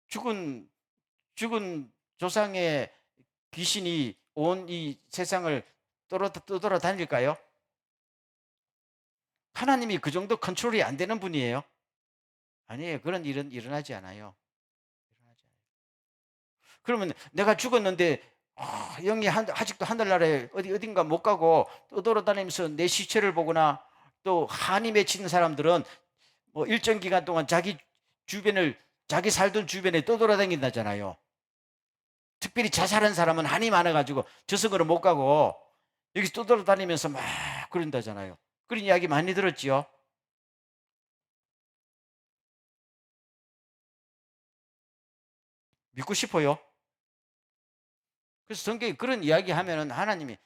죽은 죽은 조상의 귀신이 온 이 세상을 떠돌아다닐까요? 하나님이 그 정도 컨트롤이 안 되는 분이에요? 아니에요. 그런 일은 일어나지 않아요. 일어나지 않아요. 그러면 내가 죽었는데 영이 아직도 하늘나라에 어딘가 못 가고 떠돌아다니면서 내 시체를 보거나 또 한이 맺히는 사람들은 뭐 일정 기간 동안 자기 살던 주변에 떠돌아다닌다잖아요. 특별히 자살한 사람은 한이 많아가지고 저승으로 못 가고 여기서 떠돌아다니면서 막 그런다잖아요. 그런 이야기 많이 들었지요. 믿고 싶어요. 그래서 성경에 그런 이야기 하면은 하나님이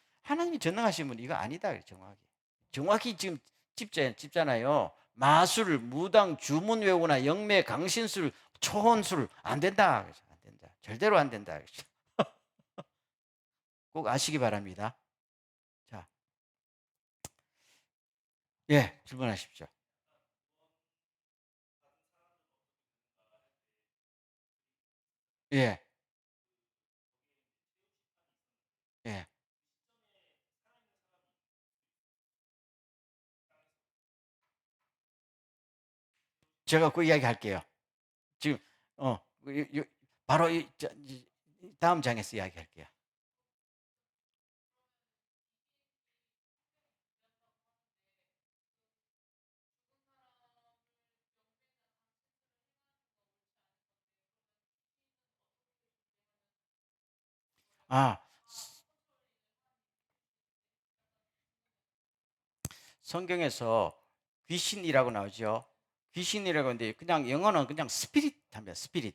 전능하신 분 이거 아니다. 정확히 지금 찝잖아요. 마술, 무당, 주문 외우나 영매, 강신술, 초혼술 안 된다. 안 된다. 절대로 안 된다. 꼭 아시기 바랍니다. 자, 예, 질문하십시오. 예, 예. 제가 그 이야기 할게요. 지금 어 바로 다음 장에서 이야기할게요. 아, 성경에서 귀신이라고 나오죠. 귀신이라고 하는데 그냥 영어는 그냥 스피릿 합니다. 스피릿.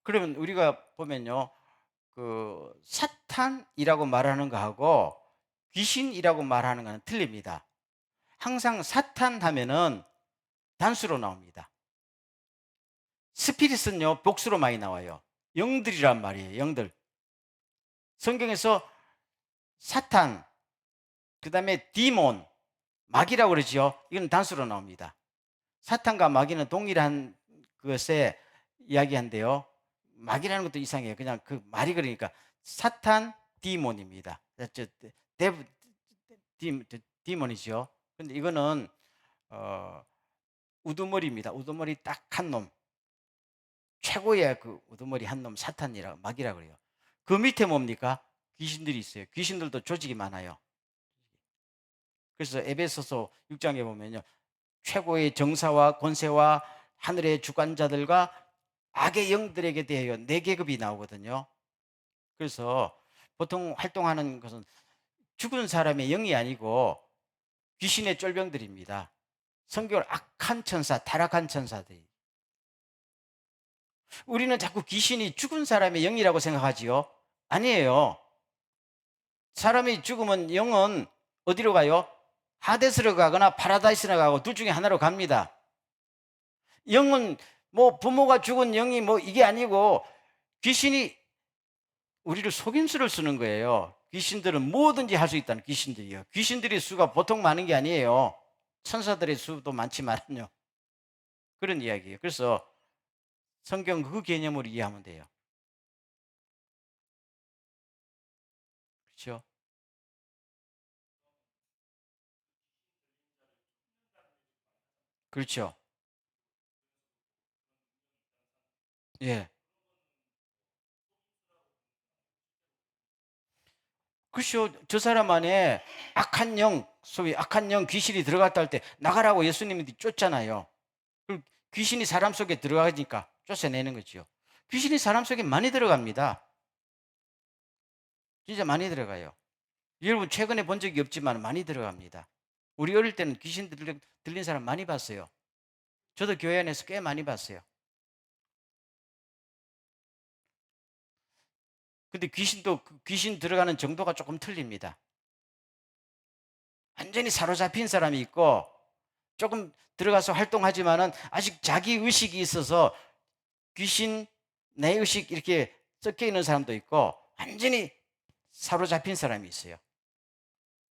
그러면 우리가 보면요, 그 사탄이라고 말하는 거하고 귀신이라고 말하는 거는 틀립니다. 항상 사탄 하면은 단수로 나옵니다. 스피릿은요 복수로 많이 나와요. 영들이란 말이에요. 영들. 성경에서 사탄, 그 다음에 디몬, 마귀라고 그러죠. 이건 단수로 나옵니다. 사탄과 마귀는 동일한 것에 이야기한데요. 마귀라는 것도 이상해요. 그냥 그 말이 그러니까 사탄 디몬입니다. 데브 디몬이죠. 근데 이거는 어, 우두머리입니다. 우두머리 딱 한 놈. 최고의 그 우두머리 한 놈 사탄이라 마귀라 그래요. 그 밑에 뭡니까? 귀신들이 있어요. 귀신들도 조직이 많아요. 그래서 에베소서 6장에 보면요. 최고의 정사와 권세와 하늘의 주관자들과 악의 영들에게 대하여 네 계급이 나오거든요. 그래서 보통 활동하는 것은 죽은 사람의 영이 아니고 귀신의 쫄병들입니다. 성경을 악한 천사, 타락한 천사들이. 우리는 자꾸 귀신이 죽은 사람의 영이라고 생각하지요. 아니에요. 사람이 죽으면 영은 어디로 가요? 하데스로 가거나 파라다이스로 가고 둘 중에 하나로 갑니다. 영은 뭐 부모가 죽은 영이 뭐 이게 아니고 귀신이 우리를 속임수를 쓰는 거예요. 귀신들은 뭐든지 할 수 있다는 귀신들이요. 귀신들의 수가 보통 많은 게 아니에요. 천사들의 수도 많지만요. 그런 이야기예요. 그래서 성경 그 개념으로 이해하면 돼요. 그렇죠. 예. 그렇죠. 저 사람 안에 악한 영, 소위 악한 영 귀신이 들어갔다 할 때 나가라고 예수님이 쫓잖아요. 그 귀신이 사람 속에 들어가니까 쫓아내는 거죠. 귀신이 사람 속에 많이 들어갑니다. 진짜 많이 들어가요. 여러분 최근에 본 적이 없지만 많이 들어갑니다. 우리 어릴 때는 귀신 들린 사람 많이 봤어요. 저도 교회 안에서 꽤 많이 봤어요. 근데 귀신도 그 귀신 들어가는 정도가 조금 틀립니다. 완전히 사로잡힌 사람이 있고 조금 들어가서 활동하지만은 아직 자기 의식이 있어서 귀신, 내 의식 이렇게 섞여 있는 사람도 있고 완전히 사로잡힌 사람이 있어요.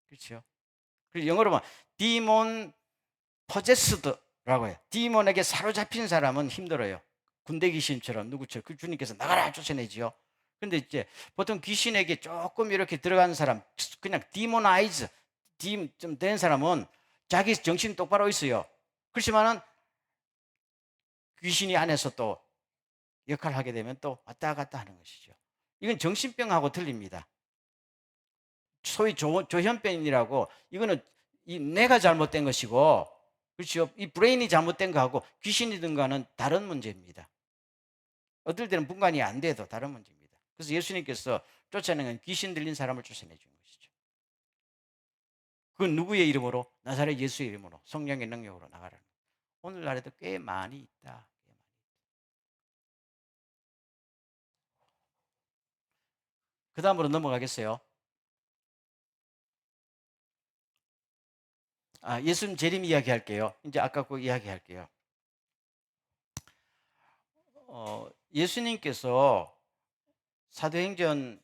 그렇죠? 그리고 영어로 보면 demon possessed라고 해요. 디몬에게 사로잡힌 사람은 힘들어요. 군대 귀신처럼 누구처럼 그 주님께서 나가라 쫓아내지요. 근데 이제 보통 귀신에게 조금 이렇게 들어가는 사람, 그냥 demonize 좀된 사람은 자기 정신 똑바로 있어요. 그렇지만은 귀신이 안에서 또 역할을 하게 되면 또 왔다 갔다 하는 것이죠. 이건 정신병하고 틀립니다. 소위 조현병이라고 이거는 이 뇌가 잘못된 것이고 그렇죠. 이 브레인이 잘못된 거하고 귀신이 든 거는 다른 문제입니다. 어떨 때는 분간이 안 돼도 다른 문제입니다. 그래서 예수님께서 쫓아내는 귀신 들린 사람을 쫓아내 주는 것이죠. 그건 누구의 이름으로? 나사렛 예수의 이름으로 성령의 능력으로 나가라는. 오늘날에도 꽤 많이 있다. 그 다음으로 넘어가겠어요. 예수님 재림 이야기 할게요. 이제 아까 그 이야기 할게요. 예수님께서 사도행전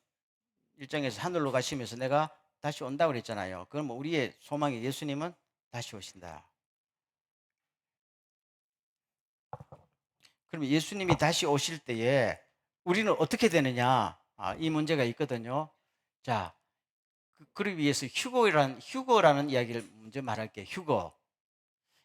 1장에서 하늘로 가시면서 내가 다시 온다고 그랬잖아요. 그럼 우리의 소망이 예수님은 다시 오신다. 그럼 예수님이 다시 오실 때에 우리는 어떻게 되느냐? 이 문제가 있거든요. 자, 그를 위해서 휴거라는 이야기를 먼저 말할게요. 휴거.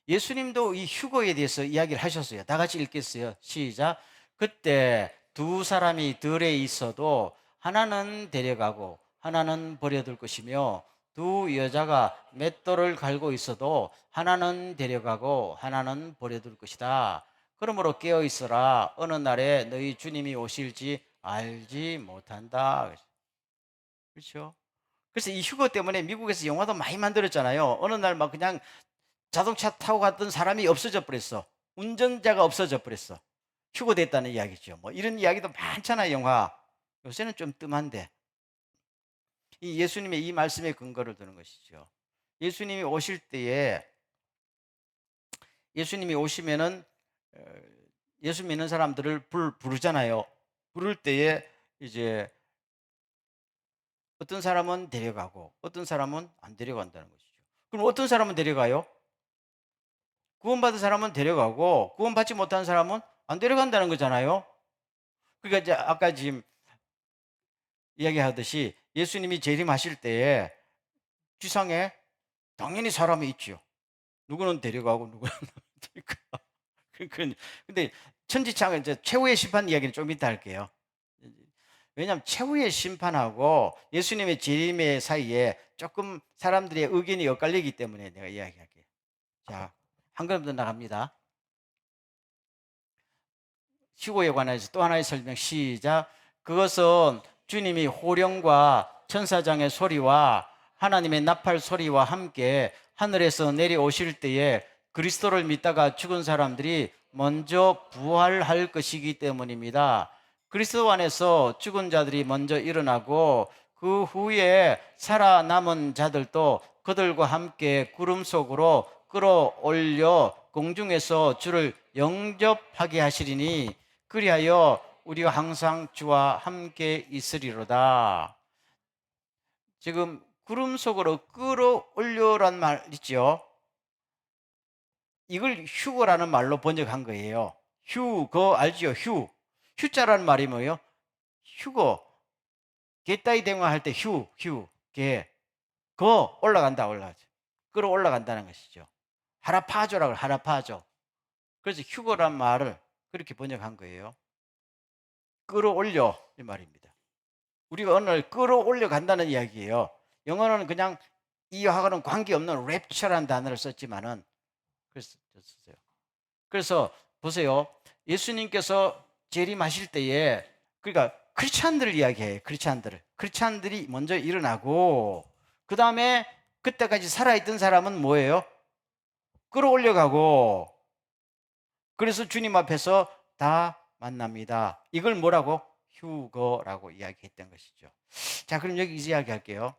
예수님도 이 휴거에 대해서 이야기를 하셨어요. 다 같이 읽겠어요. 시작. 그때 두 사람이 들에 있어도 하나는 데려가고 하나는 버려둘 것이며 두 여자가 맷돌을 갈고 있어도 하나는 데려가고 하나는 버려둘 것이다. 그러므로 깨어 있어라. 어느 날에 너희 주님이 오실지 알지 못한다. 그렇죠? 그래서 이 휴거 때문에 미국에서 영화도 많이 만들었잖아요. 어느 날 막 그냥 자동차 타고 갔던 사람이 없어져 버렸어. 운전자가 없어져 버렸어. 휴거됐다는 이야기죠. 뭐 이런 이야기도 많잖아요, 영화. 요새는 좀 뜸한데. 이 예수님의 이 말씀에 근거를 두는 것이죠. 예수님이 오실 때에 예수님이 오시면은 어, 예수 믿는 사람들을 부르잖아요. 부를 때에 이제 어떤 사람은 데려가고 어떤 사람은 안 데려간다는 것이죠. 그럼 어떤 사람은 데려가요? 구원받은 사람은 데려가고 구원받지 못한 사람은 안 데려간다는 거잖아요. 그러니까 이제 아까 지금 이야기하듯이 예수님이 재림하실 때에 지상에 당연히 사람이 있죠. 누구는 데려가고 누구는 안 데려가. 근데 천지창은 이제 최후의 심판 이야기는 좀 이따 할게요. 왜냐하면 최후의 심판하고 예수님의 재림의 사이에 조금 사람들의 의견이 엇갈리기 때문에 내가 이야기할게요. 자, 한 걸음 더 나갑니다. 휴거에 관해서 또 하나의 설명 시작. 그것은 주님이 호령과 천사장의 소리와 하나님의 나팔 소리와 함께 하늘에서 내려오실 때에 그리스도를 믿다가 죽은 사람들이 먼저 부활할 것이기 때문입니다. 그리스도 안에서 죽은 자들이 먼저 일어나고 그 후에 살아남은 자들도 그들과 함께 구름 속으로 끌어올려 공중에서 주를 영접하게 하시리니 그리하여 우리가 항상 주와 함께 있으리로다. 지금 구름 속으로 끌어올려란 말 있죠. 이걸 휴거라는 말로 번역한 거예요. 휴거 알죠? 휴자라는 말이 뭐예요? 휴거. 개따위 대응할 때 개. 거 올라간다. 끌어 올라간다는 것이죠. 하라파조라고 하라파조. 그래서 휴거란 말을 그렇게 번역한 거예요. 끌어올려 이 말입니다. 우리가 어느 날 끌어올려 간다는 이야기예요. 영어로는 그냥 이하고는 관계없는 랩처라는 단어를 썼지만은 그래서 썼어요. 그래서 보세요. 예수님께서 재림하실 때에 그러니까 크리스찬들을 이야기해요. 크리스찬들이 먼저 일어나고 그 다음에 그때까지 살아있던 사람은 뭐예요? 끌어올려가고 그래서 주님 앞에서 다 만납니다. 이걸 뭐라고? 휴거라고 이야기했던 것이죠. 자, 그럼 여기 이제 이야기할게요.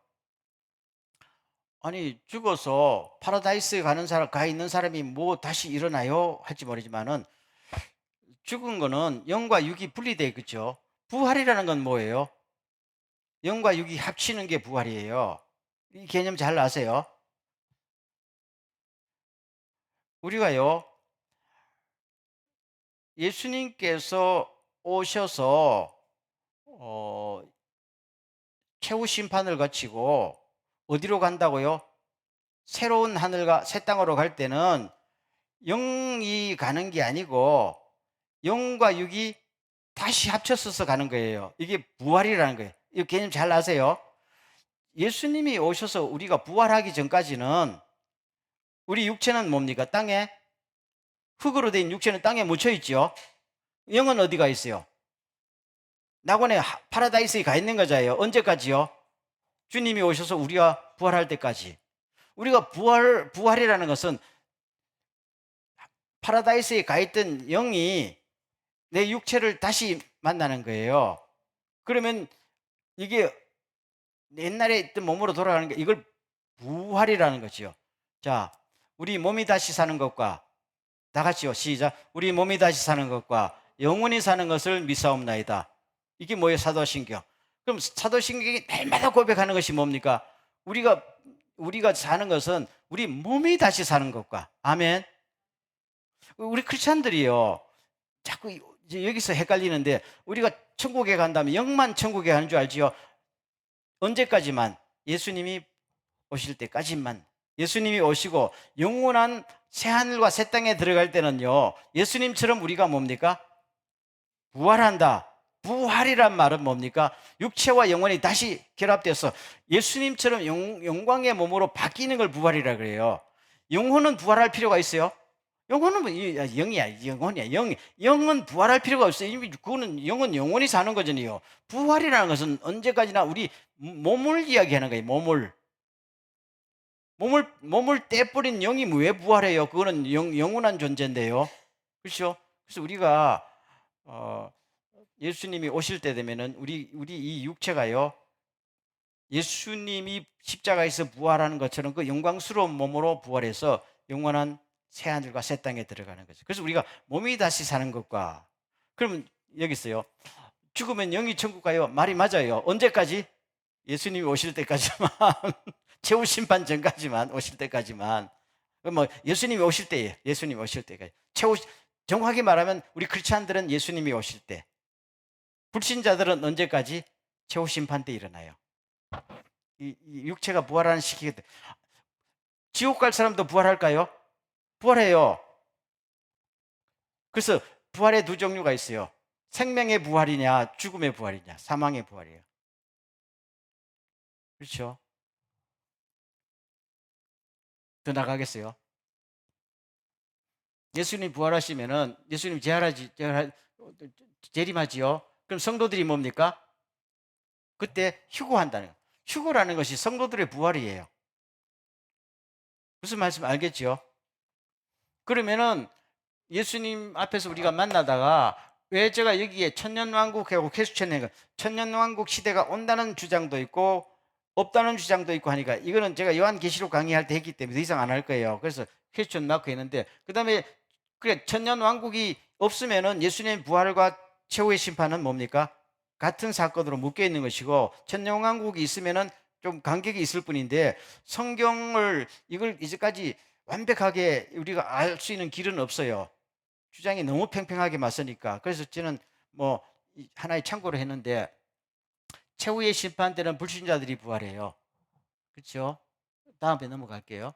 아니 죽어서 파라다이스에 가는 사람, 가 있는 사람이 뭐 다시 일어나요? 할지 모르지만은 죽은 거는 영과 육이 분리돼 있겠죠. 부활이라는 건 뭐예요? 영과 육이 합치는 게 부활이에요. 이 개념 잘 아세요? 우리가요 예수님께서 오셔서 최후 심판을 거치고 어디로 간다고요? 새로운 하늘과 새 땅으로 갈 때는 영이 가는 게 아니고 영과 육이 다시 합쳐서 가는 거예요. 이게 부활이라는 거예요. 이 개념 잘 아세요? 예수님이 오셔서 우리가 부활하기 전까지는 우리 육체는 뭡니까? 땅에 흙으로 된 육체는 땅에 묻혀 있죠. 영은 어디가 있어요? 낙원에 파라다이스에 가 있는 거잖아요. 언제까지요? 주님이 오셔서 우리가 부활할 때까지. 우리가 부활이라는 것은 파라다이스에 가 있던 영이 내 육체를 다시 만나는 거예요. 그러면 이게 옛날에 있던 몸으로 돌아가는 게 이걸 부활이라는 거지요. 자, 우리 몸이 다시 사는 것과 다 같이요. 시작. 우리 몸이 다시 사는 것과 영원히 사는 것을 믿사옵나이다. 이게 뭐예요? 사도신경. 그럼 사도신경이 날마다 고백하는 것이 뭡니까? 우리가 사는 것은 우리 몸이 다시 사는 것과 아멘. 우리 크리스찬들이요. 자꾸 이제 여기서 헷갈리는데 우리가 천국에 간다면 영만 천국에 가는 줄 알지요. 언제까지만? 예수님이 오실 때까지만. 예수님이 오시고 영원한 새하늘과 새 땅에 들어갈 때는요 예수님처럼 우리가 뭡니까? 부활한다. 부활이란 말은 뭡니까? 육체와 영혼이 다시 결합돼서 예수님처럼 영광의 몸으로 바뀌는 걸 부활이라 그래요. 영혼은 부활할 필요가 있어요? 영혼은 뭐 영이야, 영혼이야. 영은 부활할 필요가 없어요. 이미 그거는 영은 영원히 사는 거잖아요. 부활이라는 것은 언제까지나 우리 몸을 이야기하는 거예요. 몸을 떼버린 영이 왜 부활해요? 그거는 영원한 존재인데요. 그렇죠? 그래서 우리가 예수님이 오실 때 되면은 우리 이 육체가요. 예수님이 십자가에서 부활하는 것처럼 그 영광스러운 몸으로 부활해서 영원한 새 하늘과 새 땅에 들어가는 거죠. 그래서 우리가 몸이 다시 사는 것과 그러면 여기 있어요. 죽으면 영이 천국 가요. 말이 맞아요. 언제까지? 예수님이 오실 때까지만 최후 심판 전까지만 오실 때까지만 뭐 예수님이 오실 때예요. 예수님이 오실 때까지 최후 정확하게 말하면 우리 크리스찬들은 예수님이 오실 때 불신자들은 언제까지? 최후 심판 때 일어나요. 이 육체가 부활하는 시기가 지옥 갈 사람도 부활할까요? 부활해요. 그래서 부활의 두 종류가 있어요. 생명의 부활이냐 죽음의 부활이냐 사망의 부활이에요. 그렇죠? 더 나가겠어요. 예수님 부활하시면은 예수님 재림하지요. 그럼 성도들이 뭡니까? 그때 휴거한다는 거예요. 휴거라는 것이 성도들의 부활이에요. 무슨 말씀 알겠죠? 그러면은 예수님 앞에서 우리가 만나다가 왜 제가 여기에 천년왕국하고 캐수천년 천년왕국 시대가 온다는 주장도 있고 없다는 주장도 있고 하니까 이거는 제가 요한계시록 강의할 때 했기 때문에 더 이상 안 할 거예요. 그래서 퀘스천 마크 했는데 그다음에 그래 천년왕국이 없으면은 예수님의 부활과 최후의 심판은 뭡니까? 같은 사건으로 묶여 있는 것이고 천년왕국이 있으면은 좀 간격이 있을 뿐인데 성경을 이걸 이제까지 완벽하게 우리가 알 수 있는 길은 없어요. 주장이 너무 팽팽하게 맞서니까. 그래서 저는 뭐 하나의 참고를 했는데 최후의 심판 때는 불신자들이 부활해요. 그렇죠? 다음에 넘어갈게요.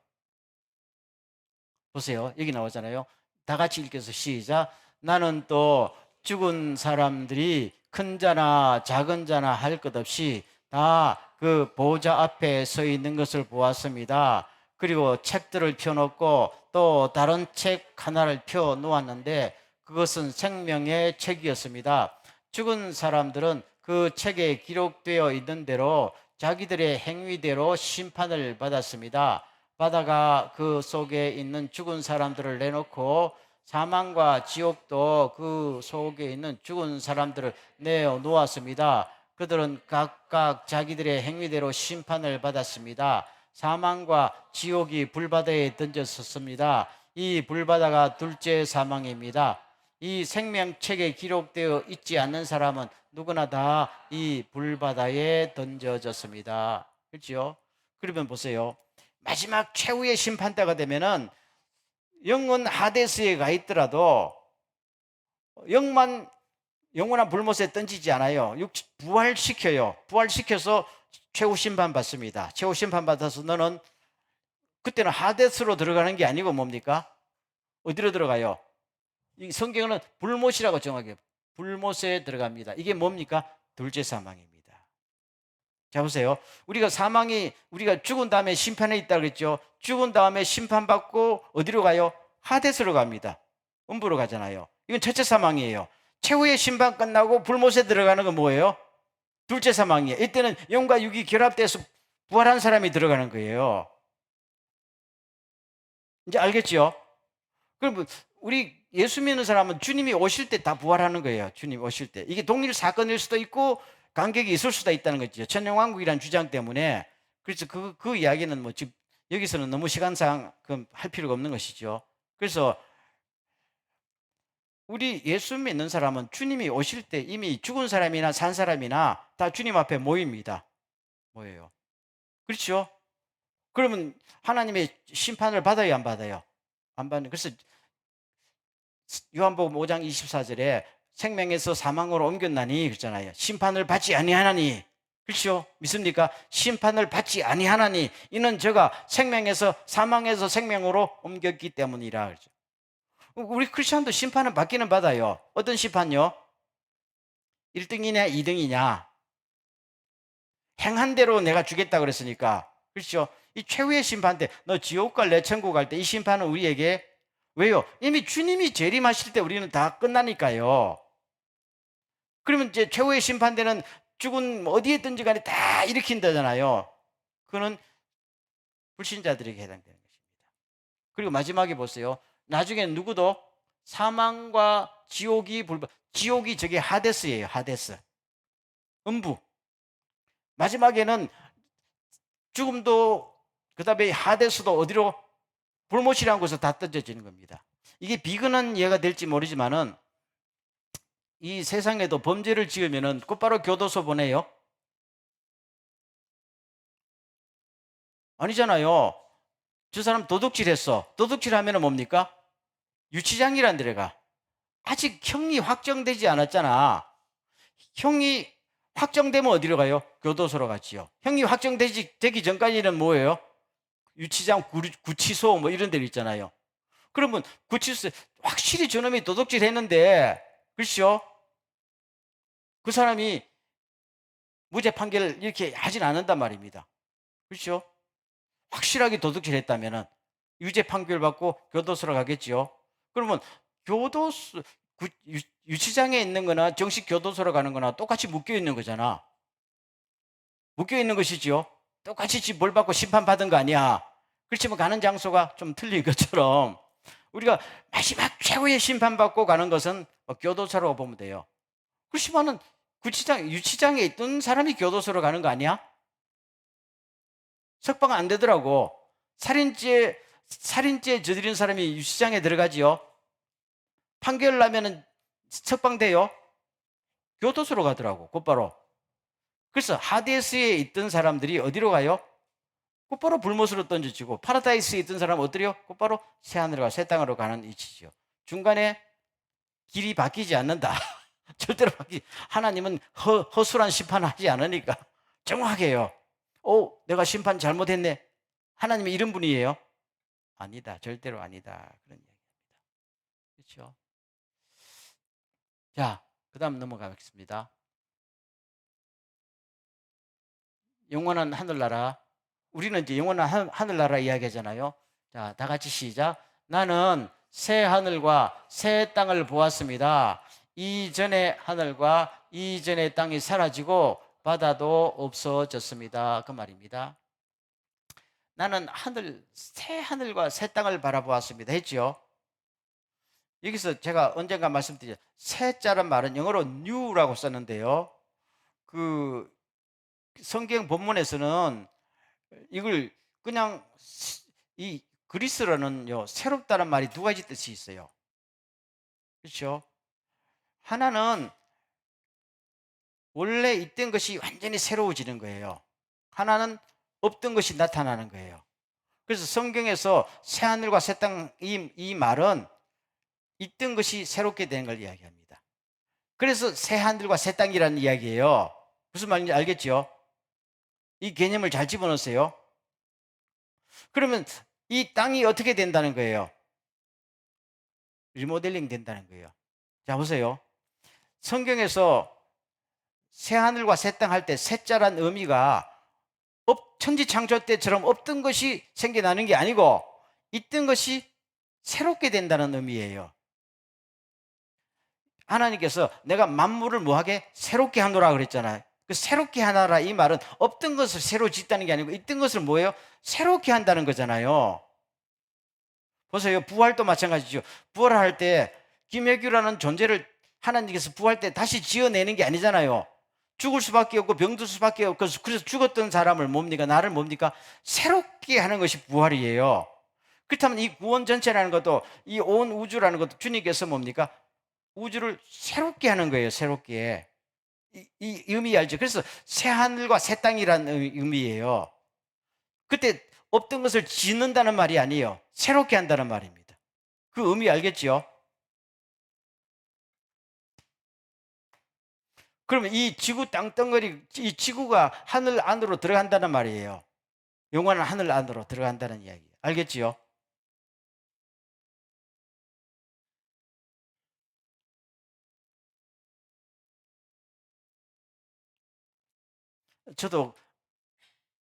보세요. 여기 나오잖아요. 다 같이 읽어서 시작. 나는 또 죽은 사람들이 큰 자나 작은 자나 할 것 없이 다 그 보호자 앞에 서 있는 것을 보았습니다. 그리고 책들을 펴놓고 또 다른 책 하나를 펴 놓았는데 그것은 생명의 책이었습니다. 죽은 사람들은 그 책에 기록되어 있는 대로 자기들의 행위대로 심판을 받았습니다. 바다가 그 속에 있는 죽은 사람들을 내놓고 사망과 지옥도 그 속에 있는 죽은 사람들을 내어 놓았습니다. 그들은 각각 자기들의 행위대로 심판을 받았습니다. 사망과 지옥이 불바다에 던졌었습니다. 이 불바다가 둘째 사망입니다. 이 생명책에 기록되어 있지 않는 사람은 누구나 다 이 불바다에 던져졌습니다. 그렇죠? 그러면 보세요. 마지막 최후의 심판대가 되면은 영은 하데스에 가 있더라도 영만 영원한 불못에 던지지 않아요. 부활시켜요. 부활시켜서 최후 심판 받습니다. 최후 심판 받아서 너는 그때는 하데스로 들어가는 게 아니고 뭡니까? 어디로 들어가요? 이 성경은 불못이라고 정하게 불못에 들어갑니다. 이게 뭡니까? 둘째 사망입니다. 자 보세요. 우리가 죽은 다음에 심판에 있다 그랬죠. 죽은 다음에 심판받고 어디로 가요? 하데스로 갑니다. 음부로 가잖아요. 이건 첫째 사망이에요. 최후의 심판 끝나고 불못에 들어가는 건 뭐예요? 둘째 사망이에요. 이때는 영과 육이 결합돼서 부활한 사람이 들어가는 거예요. 이제 알겠죠? 그럼 우리 예수 믿는 사람은 주님이 오실 때 다 부활하는 거예요. 주님 오실 때. 이게 동일 사건일 수도 있고 간격이 있을 수도 있다는 거죠. 천년왕국이라는 주장 때문에. 그래서 그 이야기는 뭐 지금 여기서는 너무 시간상 할 필요가 없는 것이죠. 그래서 우리 예수 믿는 사람은 주님이 오실 때 이미 죽은 사람이나 산 사람이나 다 주님 앞에 모입니다. 뭐예요? 그렇죠? 그러면 하나님의 심판을 받아요, 안 받아요? 안 받는. 그래서 요한복음 5장 24절에 생명에서 사망으로 옮겼나니 그랬잖아요. 심판을 받지 아니하나니. 그렇죠? 믿습니까? 심판을 받지 아니하나니 이는 저가 생명에서 사망에서 생명으로 옮겼기 때문이라 그러죠. 우리 크리스천도 심판은 받기는 받아요. 어떤 심판요? 1등이냐 2등이냐. 행한 대로 내가 주겠다 그랬으니까. 그렇죠? 이 최후의 심판 때 너 지옥 갈래 천국 갈 때 이 심판은 우리에게 왜요? 이미 주님이 재림하실 때 우리는 다 끝나니까요. 그러면 이제 최후의 심판대는 죽은 어디에 있든지 간에 다 일으킨다잖아요. 그거는 불신자들에게 해당되는 것입니다. 그리고 마지막에 보세요. 나중에 누구도 사망과 지옥이 저게 하데스예요. 하데스. 음부. 마지막에는 죽음도 그다음에 하데스도 어디로 불못이라는 곳에서 다 던져지는 겁니다. 이게 비근한 예가 될지 모르지만은 이 세상에도 범죄를 지으면은 곧바로 교도소 보내요? 아니잖아요. 저 사람 도둑질했어. 도둑질하면은 뭡니까? 유치장이란 데를 가. 아직 형이 확정되지 않았잖아. 형이 확정되면 어디로 가요? 교도소로 갔지요. 형이 확정되기 전까지는 뭐예요? 유치장, 구치소 뭐 이런 데 있잖아요. 그러면 구치소 확실히 저놈이 도둑질 했는데 그렇죠? 그 사람이 무죄 판결을 이렇게 하진 않는단 말입니다. 그렇죠? 확실하게 도둑질 했다면은 유죄 판결 받고 교도소로 가겠죠. 그러면 교도소 유치장에 있는 거나 정식 교도소로 가는 거나 똑같이 묶여 있는 거잖아. 묶여 있는 것이죠. 똑같이 벌 받고 심판 받은 거 아니야. 그렇지만 가는 장소가 좀 틀린 것처럼 우리가 마지막 최후의 심판 받고 가는 것은 교도소로 보면 돼요. 그렇지만은 유치장에 있던 사람이 교도소로 가는 거 아니야? 석방 안 되더라고. 살인죄 저지른 사람이 유치장에 들어가지요. 판결 나면은 석방돼요. 교도소로 가더라고. 곧바로. 그래서 하데스에 있던 사람들이 어디로 가요? 곧바로 불못으로 던져지고 파라다이스에 있던 사람은 어디요? 곧바로 새하늘과 새 땅으로 가는 위치죠. 중간에 길이 바뀌지 않는다. 절대로 하나님은 허술한 심판을 하지 않으니까 정확해요. 내가 심판 잘못했네. 하나님이 이런 분이에요? 아니다. 절대로 아니다. 그런 이야기입니다. 그렇죠? 자, 그다음 넘어가겠습니다. 영원한 하늘나라. 우리는 이제 영원한 하늘나라 이야기하잖아요. 자, 다 같이 시작. 나는 새 하늘과 새 땅을 보았습니다. 이전의 하늘과 이전의 땅이 사라지고 바다도 없어졌습니다. 그 말입니다. 나는 새 하늘과 새 땅을 바라보았습니다. 했죠? 여기서 제가 언젠가 말씀드렸죠. 새자란 말은 영어로 new라고 썼는데요. 그 성경 본문에서는 이걸 그냥 이 그리스어로는요, 새롭다는 말이 두 가지 뜻이 있어요. 그렇죠? 하나는 원래 있던 것이 완전히 새로워지는 거예요. 하나는 없던 것이 나타나는 거예요. 그래서 성경에서 새 하늘과 새 땅, 이 말은 있던 것이 새롭게 되는 걸 이야기합니다. 그래서 새 하늘과 새 땅이라는 이야기예요. 무슨 말인지 알겠죠? 이 개념을 잘 집어넣으세요. 그러면 이 땅이 어떻게 된다는 거예요? 리모델링 된다는 거예요. 자, 보세요. 성경에서 새 하늘과 새 땅 할 때 새자란 의미가 천지 창조 때처럼 없던 것이 생겨나는 게 아니고 있던 것이 새롭게 된다는 의미예요. 하나님께서 내가 만물을 뭐하게 새롭게 하노라 그랬잖아요. 그 새롭게 하노라 이 말은 없던 것을 새로 짓다는 게 아니고 있던 것을 뭐예요? 새롭게 한다는 거잖아요. 보세요. 부활도 마찬가지죠. 부활할 때 김혜규라는 존재를 하나님께서 부활 때 다시 지어내는 게 아니잖아요. 죽을 수밖에 없고 병들 수밖에 없고 그래서 죽었던 사람을 뭡니까? 나를 뭡니까? 새롭게 하는 것이 부활이에요. 그렇다면 이 구원 전체라는 것도 이 온 우주라는 것도 주님께서 뭡니까? 우주를 새롭게 하는 거예요. 새롭게. 이 의미 알죠? 그래서 새 하늘과 새 땅이라는 의미예요. 그때 없던 것을 짓는다는 말이 아니에요. 새롭게 한다는 말입니다. 그 의미 알겠죠? 그러면 이 지구 땅덩어리, 이 지구가 하늘 안으로 들어간다는 말이에요. 영원한 하늘 안으로 들어간다는 이야기. 알겠지요? 저도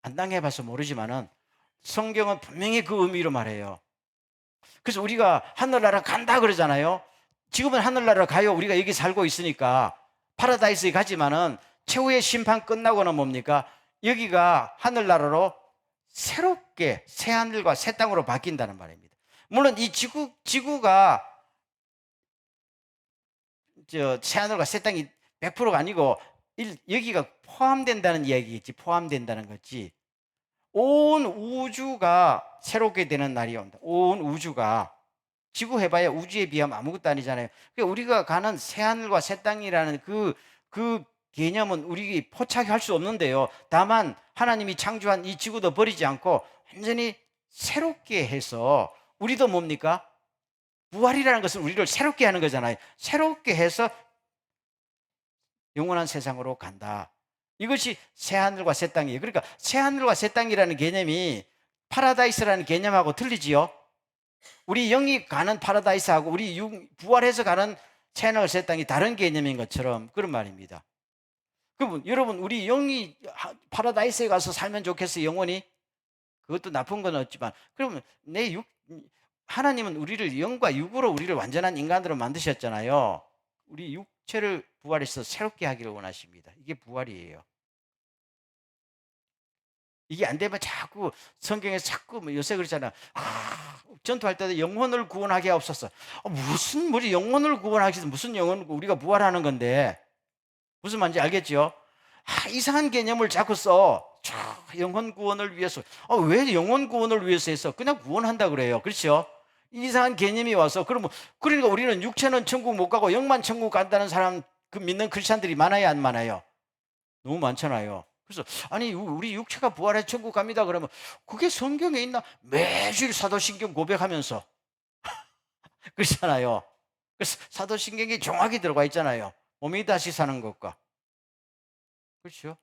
안 당해봐서 모르지만은 성경은 분명히 그 의미로 말해요. 그래서 우리가 하늘나라 간다 그러잖아요. 지금은 하늘나라 가요. 우리가 여기 살고 있으니까 파라다이스에 가지만은 최후의 심판 끝나고는 뭡니까? 여기가 하늘나라로 새롭게 새 하늘과 새 땅으로 바뀐다는 말입니다. 물론 이 지구가 새 하늘과 새 땅이 100%가 아니고 여기가 포함된다는 이야기겠지. 포함된다는 거지. 온 우주가 새롭게 되는 날이 온다. 온 우주가. 지구 해봐야 우주에 비하면 아무것도 아니잖아요. 그러니까 우리가 가는 새하늘과 새 땅이라는 그 개념은 우리 포착할 수 없는데요. 다만 하나님이 창조한 이 지구도 버리지 않고 완전히 새롭게 해서 우리도 뭡니까? 부활이라는 것은 우리를 새롭게 하는 거잖아요. 새롭게 해서 영원한 세상으로 간다. 이것이 새하늘과 새 땅이에요. 그러니까 새하늘과 새 땅이라는 개념이 파라다이스라는 개념하고 틀리지요. 우리 영이 가는 파라다이스하고 우리 부활해서 가는 새하늘 새 땅이 다른 개념인 것처럼 그런 말입니다. 그러면 여러분 우리 영이 파라다이스에 가서 살면 좋겠어요. 영원히. 그것도 나쁜 건 없지만 그러면 하나님은 우리를 영과 육으로 우리를 완전한 인간으로 만드셨잖아요. 우리 육체를 부활해서 새롭게 하기를 원하십니다. 이게 부활이에요. 이게 안 되면 자꾸 성경에서 자꾸 요새 그러잖아. 전투할 때도 영혼을 구원하게 하옵소서. 무슨 우리 영혼을 구원하기 무슨 영혼 우리가 부활하는 건데 무슨 말인지 알겠죠? 이상한 개념을 자꾸 써. 영혼 구원을 위해서. 왜 영혼 구원을 위해서 해서 그냥 구원한다 그래요. 그렇죠? 이상한 개념이 와서 그러니까 우리는 육체는 천국 못 가고 영만 천국 간다는 사람 그 믿는 크리스천들이 많아요, 안 많아요? 너무 많잖아요. 그래서 아니 우리 육체가 부활해 천국 갑니다 그러면 그게 성경에 있나? 매주일 사도신경 고백하면서 그렇잖아요. 그래서 사도신경이 정확히 들어가 있잖아요. 몸이 다시 사는 것과. 그렇죠?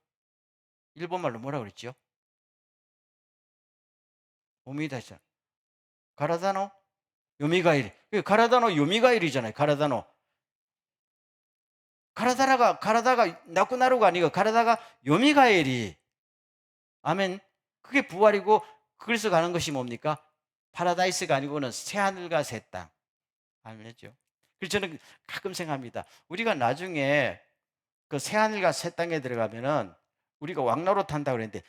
일본말로 뭐라 그랬죠? 몸이 다시 사는. 가라다노 요미가이리. 가라다노 요미가이리잖아요. 가라다노. 가라다가 나쿠나루가 아니고 가라다가 요미가에리. 아멘. 그게 부활이고, 그래서 가는 것이 뭡니까? 파라다이스가 아니고는 새하늘과 새 땅. 아멘이죠. 그래서 저는 가끔 생각합니다. 우리가 나중에 그 새하늘과 새 땅에 들어가면은 우리가 왕노릇 한다고 그랬는데,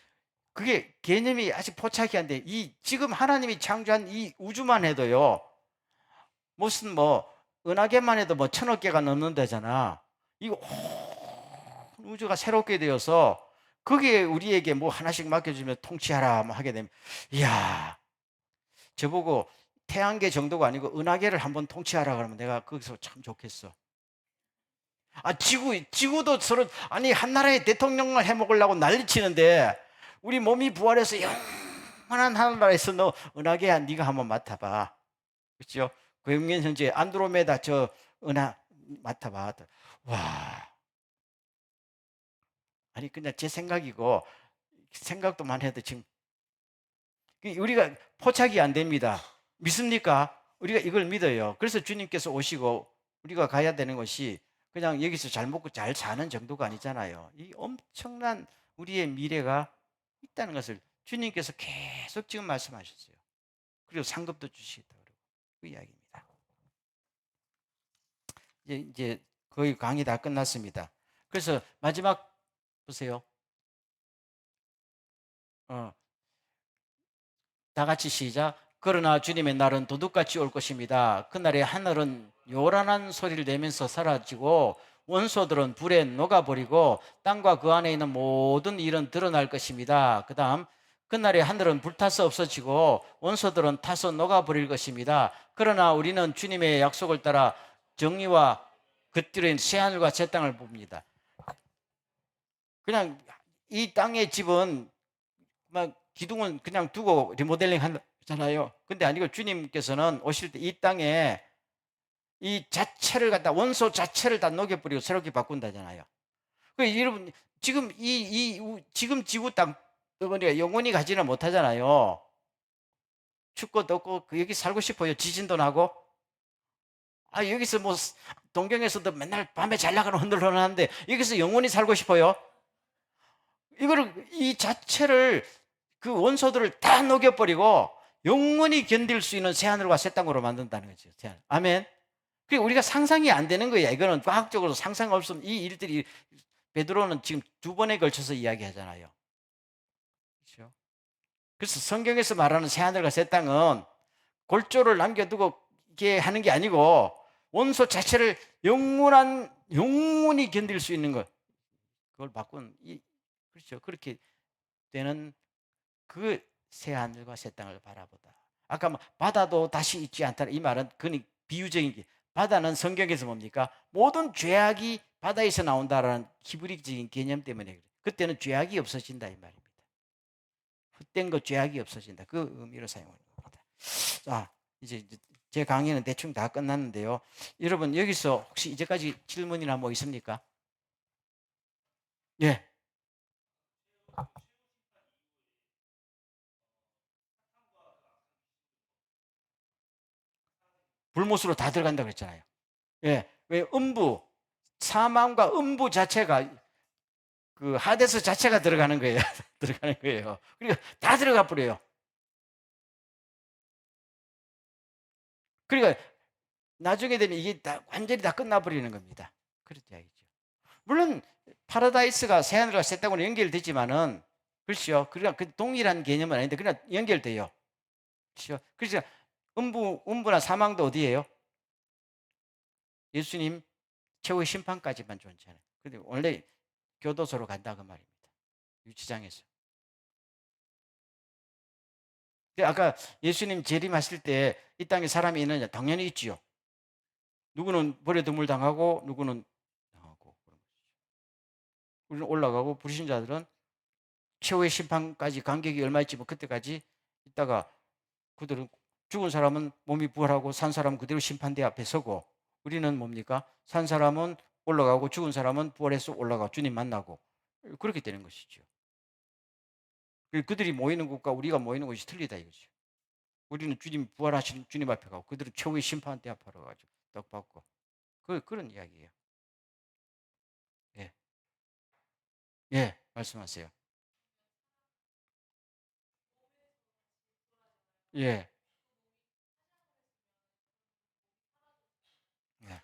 그게 개념이 아직 포착이 안 돼. 지금 하나님이 창조한 이 우주만 해도요, 무슨 은하계만 해도 1,000억 개가 넘는다잖아. 이 온 우주가 새롭게 되어서 거기에 우리에게 하나씩 맡겨주면 통치하라 하게 되면, 이야, 저보고 태양계 정도가 아니고 은하계를 한번 통치하라 그러면 내가 거기서 참 좋겠어. 지구도 서로, 아니, 한 나라의 대통령을 해먹으려고 난리치는데, 우리 몸이 부활해서 영원한 하늘나라에서 너 은하계야, 네가 한번 맡아봐. 그렇죠? 고영민 현재 안드로메다 저 은하 맡아봐. 와, 아니 그냥 제 생각이고, 생각도만 해도 지금 우리가 포착이 안 됩니다. 믿습니까? 우리가 이걸 믿어요. 그래서 주님께서 오시고 우리가 가야 되는 것이 그냥 여기서 잘 먹고 잘 사는 정도가 아니잖아요. 이 엄청난 우리의 미래가 있다는 것을 주님께서 계속 지금 말씀하셨어요. 그리고 상급도 주시겠다고 그 이야기입니다. 이제 거의 강의 다 끝났습니다. 그래서 마지막 보세요. 다 같이 시작. 그러나 주님의 날은 도둑같이 올 것입니다. 그날에 하늘은 요란한 소리를 내면서 사라지고 원소들은 불에 녹아버리고 땅과 그 안에 있는 모든 일은 드러날 것입니다. 그 다음, 그날에 하늘은 불타서 없어지고 원소들은 타서 녹아버릴 것입니다. 그러나 우리는 주님의 약속을 따라 정의와 겉들인 새하늘과 새 땅을 봅니다. 그냥 이 땅의 집은 막 기둥은 그냥 두고 리모델링 하잖아요. 근데 아니고 주님께서는 오실 때 이 땅에 이 자체를 갖다, 원소 자체를 다 녹여버리고 새롭게 바꾼다잖아요. 여러분, 지금 지금 지구 땅 우리가 영원히 가지는 못하잖아요. 춥고 덥고 여기 살고 싶어요. 지진도 나고. 여기서 동경에서도 맨날 밤에 잘 나가는 흔들흔들 하는데 여기서 영원히 살고 싶어요. 이 자체를, 그 원소들을 다 녹여버리고 영원히 견딜 수 있는 새하늘과 새 땅으로 만든다는 거죠. 아멘. 그리고 우리가 상상이 안 되는 거야. 이거는 과학적으로 상상 없으면 이 일들이, 베드로는 지금 2번에 걸쳐서 이야기하잖아요. 그렇죠? 그래서 성경에서 말하는 새하늘과 새 땅은 골조를 남겨두고 이게 하는 게 아니고 원소 자체를 영원히 견딜 수 있는 것, 그걸 바꾼 그렇죠. 그렇게 되는 그 새하늘과 새 땅을 바라보다. 아까 바다도 다시 있지 않다, 이 말은 그니 비유적인 게, 바다는 성경에서 뭡니까? 모든 죄악이 바다에서 나온다라는 히브리적인 개념 때문에 그래요. 그때는 죄악이 없어진다 이 말입니다. 헛된 것, 죄악이 없어진다, 그 의미로 사용하는 겁니다. 자, 이제 제 강의는 대충 다 끝났는데요. 여러분, 여기서 혹시 이제까지 질문이나 뭐 있습니까? 예. 불못으로 다 들어간다 그랬잖아요. 예. 왜 사망과 음부 자체가, 그 하데스 자체가 들어가는 거예요. 들어가는 거예요. 그러니까 다 들어가 버려요. 그러니까 나중에 되면 이게 완전히 다 끝나버리는 겁니다. 그런 이야기죠. 물론 파라다이스가 새하늘과 새 땅으로 연결되지만은, 그렇죠. 그러니까 그 동일한 개념은 아닌데 그냥 연결돼요. 그렇죠. 그래서 음부나 사망도 어디예요? 예수님 최후의 심판까지만 존재하는. 근데 원래 교도소로 간다 그 말입니다. 유치장에서. 아까 예수님 재림하실 때 이 땅에 사람이 있느냐? 당연히 있지요. 누구는 버려둠을 당하고 누구는 당하고. 우리는 올라가고, 불신자들은 최후의 심판까지 간격이 얼마 있지, 그때까지 있다가 그들은, 죽은 사람은 몸이 부활하고 산 사람은 그대로 심판대 앞에 서고, 우리는 뭡니까? 산 사람은 올라가고 죽은 사람은 부활해서 올라가 주님 만나고, 그렇게 되는 것이죠. 그들이 모이는 곳과 우리가 모이는 곳이 틀리다 이거죠. 우리는 주님 부활하신 주님 앞에 가고 그들은 최후의 심판대 앞으로 가지고 떡 받고 그런 이야기예요. 예, 예, 말씀하세요. 예, 예.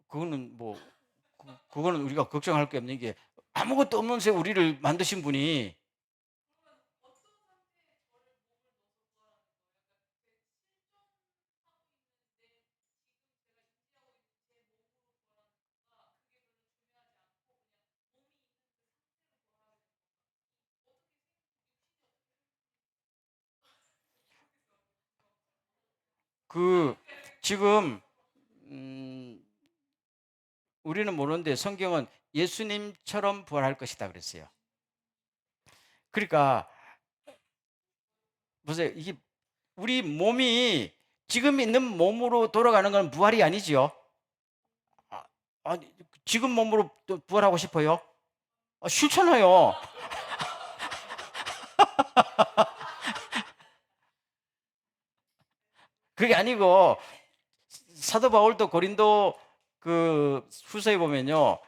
그거는 뭐 그거는 우리가 걱정할 게 없는 게 아무것도 없는 새 우리를 만드신 분이 그 지금 음, 우리는 모르는데 성경은 예수님처럼 부활할 것이다 그랬어요. 그러니까 보세요. 이게 우리 몸이 지금 있는 몸으로 돌아가는 건 부활이 아니지요. 아, 아니, 지금 몸으로 또 부활하고 싶어요? 싫잖아요. 그게 아니고 사도 바울도 고린도 그 후서에 보면요.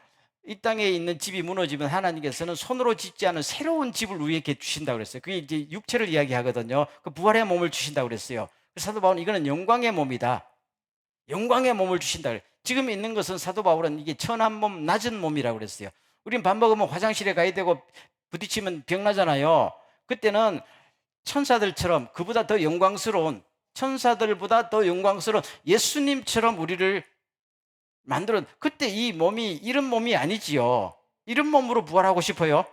이 땅에 있는 집이 무너지면 하나님께서는 손으로 짓지 않은 새로운 집을 우리에게 주신다고 그랬어요. 그게 이제 육체를 이야기하거든요. 그 부활의 몸을 주신다고 그랬어요. 사도 바울은 이거는 영광의 몸이다. 영광의 몸을 주신다. 지금 있는 것은 사도 바울은 이게 천한 몸, 낮은 몸이라고 그랬어요. 우린 밥 먹으면 화장실에 가야 되고 부딪히면 병 나잖아요. 그때는 천사들처럼 그보다 더 영광스러운 천사들보다 더 영광스러운 예수님처럼 우리를 만들어. 그때 이 몸이 이런 몸이 아니지요. 이런 몸으로 부활하고 싶어요?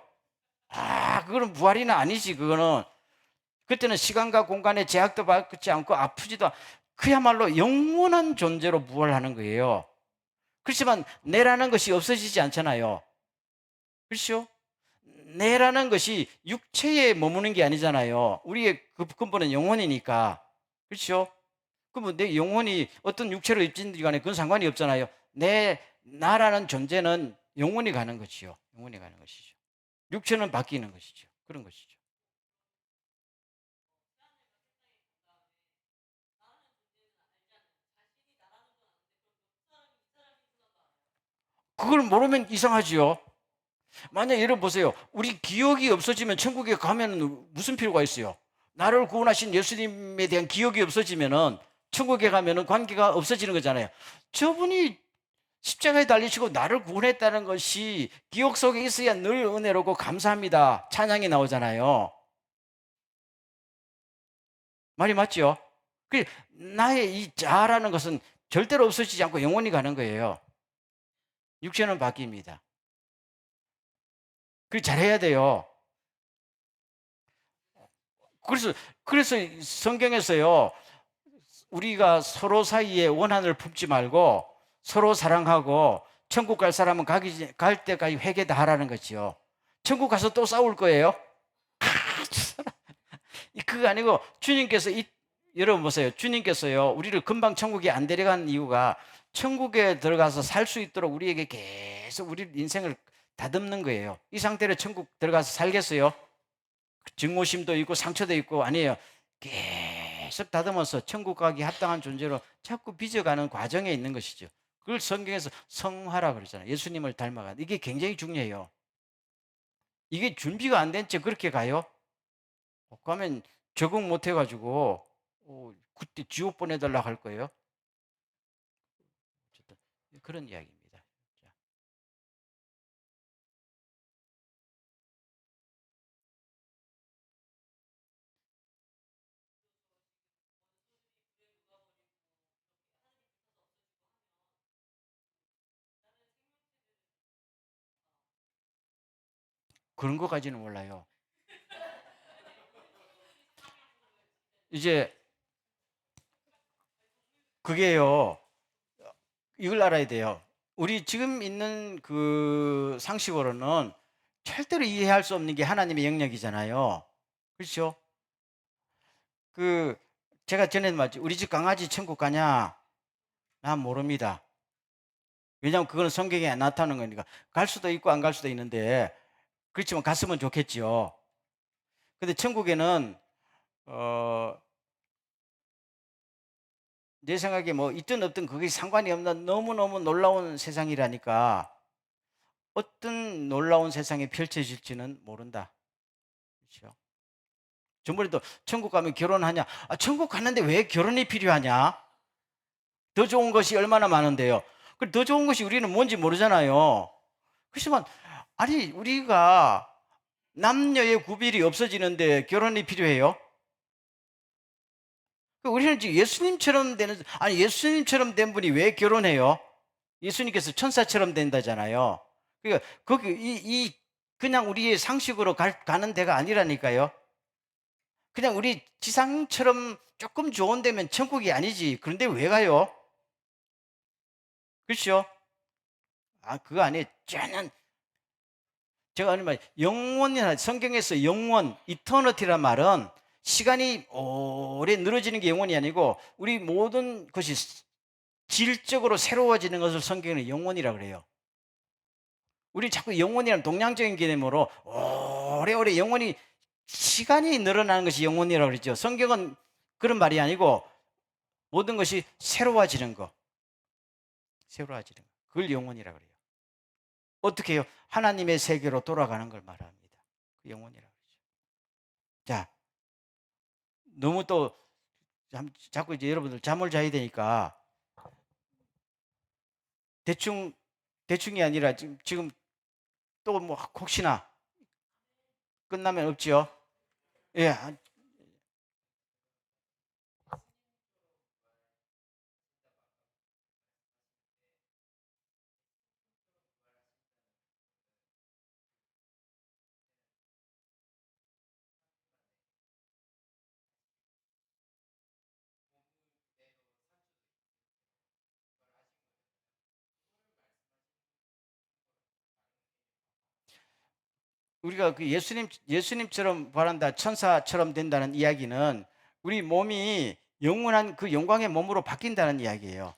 그거는 부활이는 아니지. 그거는 그때는 시간과 공간에 제약도 받지 않고 아프지도 그야말로 영원한 존재로 부활하는 거예요. 그렇지만 내라는 것이 없어지지 않잖아요. 그렇죠? 내라는 것이 육체에 머무는 게 아니잖아요. 우리의 그 근본은 영혼이니까. 그렇죠? 그러면 내 영혼이 어떤 육체로 입진지 간에 그건 상관이 없잖아요. 나라는 존재는 영원히 가는 것이요. 영원히 가는 것이죠. 육체는 바뀌는 것이죠. 그런 것이죠. 그걸 모르면 이상하지요. 만약 예를 보세요. 우리 기억이 없어지면 천국에 가면 무슨 필요가 있어요? 나를 구원하신 예수님에 대한 기억이 없어지면은 천국에 가면은 관계가 없어지는 거잖아요. 저분이 십자가에 달리시고 나를 구원했다는 것이 기억 속에 있어야 늘 은혜롭고 감사합니다. 찬양이 나오잖아요. 말이 맞죠? 그 나의 이 자아라는 것은 절대로 없어지지 않고 영원히 가는 거예요. 육체는 바뀝니다. 그 잘해야 돼요. 그래서 그래서 성경에서요. 우리가 서로 사이에 원한을 품지 말고 서로 사랑하고 천국 갈 사람은 갈 때까지 회개 다 하라는 거지요. 천국 가서 또 싸울 거예요? 그거 아니고 주님께서 여러분 보세요. 주님께서요. 우리를 금방 천국에 안 데려간 이유가 천국에 들어가서 살 수 있도록 우리에게 계속 우리 인생을 다듬는 거예요. 이 상태로 천국 들어가서 살겠어요? 증오심도 있고 상처도 있고 아니에요. 계속 다듬어서 천국 가기 합당한 존재로 자꾸 빚어가는 과정에 있는 것이죠. 그걸 성경에서 성화라 그러잖아요. 예수님을 닮아가. 이게 굉장히 중요해요. 이게 준비가 안 된 채 그렇게 가요? 가면 적응 못 해가지고 그때 지옥 보내달라 할 거예요. 어쨌든 그런 이야기입니다. 자, 그런 것까지는 몰라요. 이제 그게요. 이걸 알아야 돼요. 우리 지금 있는 그 상식으로는 절대로 이해할 수 없는 게 하나님의 영역이잖아요. 그렇죠? 그 제가 전에 말했지 우리 집 강아지 천국 가냐? 난 모릅니다. 왜냐하면 그거는 성경에 안 나타나는 거니까 갈 수도 있고 안 갈 수도 있는데 그렇지만 갔으면 좋겠지요. 근데 천국에는 어, 내 생각에 뭐 있든 없든 그게 상관이 없는 너무너무 놀라운 세상이라니까 어떤 놀라운 세상이 펼쳐질지는 모른다. 그렇죠? 전번에도 천국 가면 결혼하냐? 아, 천국 갔는데 왜 결혼이 필요하냐? 더 좋은 것이 얼마나 많은데요. 더 좋은 것이 우리는 뭔지 모르잖아요. 그렇지만 아니 우리가 남녀의 구별이 없어지는데 결혼이 필요해요? 우리는 지금 예수님처럼 되는 아니 예수님처럼 된 분이 왜 결혼해요? 예수님께서 천사처럼 된다잖아요. 그러니까 거기 그냥 우리의 상식으로 가는 데가 아니라니까요. 그냥 우리 지상처럼 조금 좋은 데면 천국이 아니지. 그런데 왜 가요? 그렇죠? 아, 그거 아니에요. 쩌는 제가 하는 말 영원이나 성경에서 영원, 이터너티란 말은 시간이 오래 늘어지는 게 영원이 아니고 우리 모든 것이 질적으로 새로워지는 것을 성경은 영원이라고 그래요. 우리 자꾸 영원이라는 동양적인 개념으로 오래오래 영원히 시간이 늘어나는 것이 영원이라고 그러죠. 성경은 그런 말이 아니고 모든 것이 새로워지는 거, 새로워지는 거. 그걸 영원이라고 그래요. 어떻게 해요? 하나님의 세계로 돌아가는 걸 말합니다. 그 영원이라고 그러죠. 자, 너무 또 자꾸 이제 여러분들 잠을 자야 되니까 대충 대충이 아니라 지금 또 뭐 혹시나 끝나면 없지요? 예. 우리가 그 예수님처럼 바란다, 천사처럼 된다는 이야기는 우리 몸이 영원한 그 영광의 몸으로 바뀐다는 이야기예요.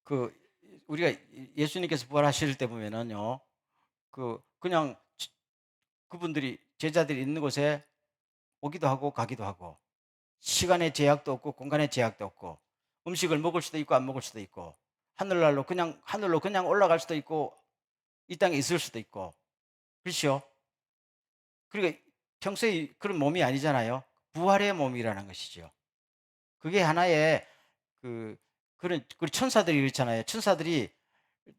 그 우리가 예수님께서 부활하실 때 보면은요, 그냥 그분들이 제자들이 있는 곳에 오기도 하고 가기도 하고 시간의 제약도 없고 공간의 제약도 없고 음식을 먹을 수도 있고 안 먹을 수도 있고 하늘로 그냥 올라갈 수도 있고 이 땅에 있을 수도 있고 그렇죠? 그러니까 평소에 그런 몸이 아니잖아요. 부활의 몸이라는 것이죠. 그게 하나의 그 그런 천사들이 그렇잖아요. 천사들이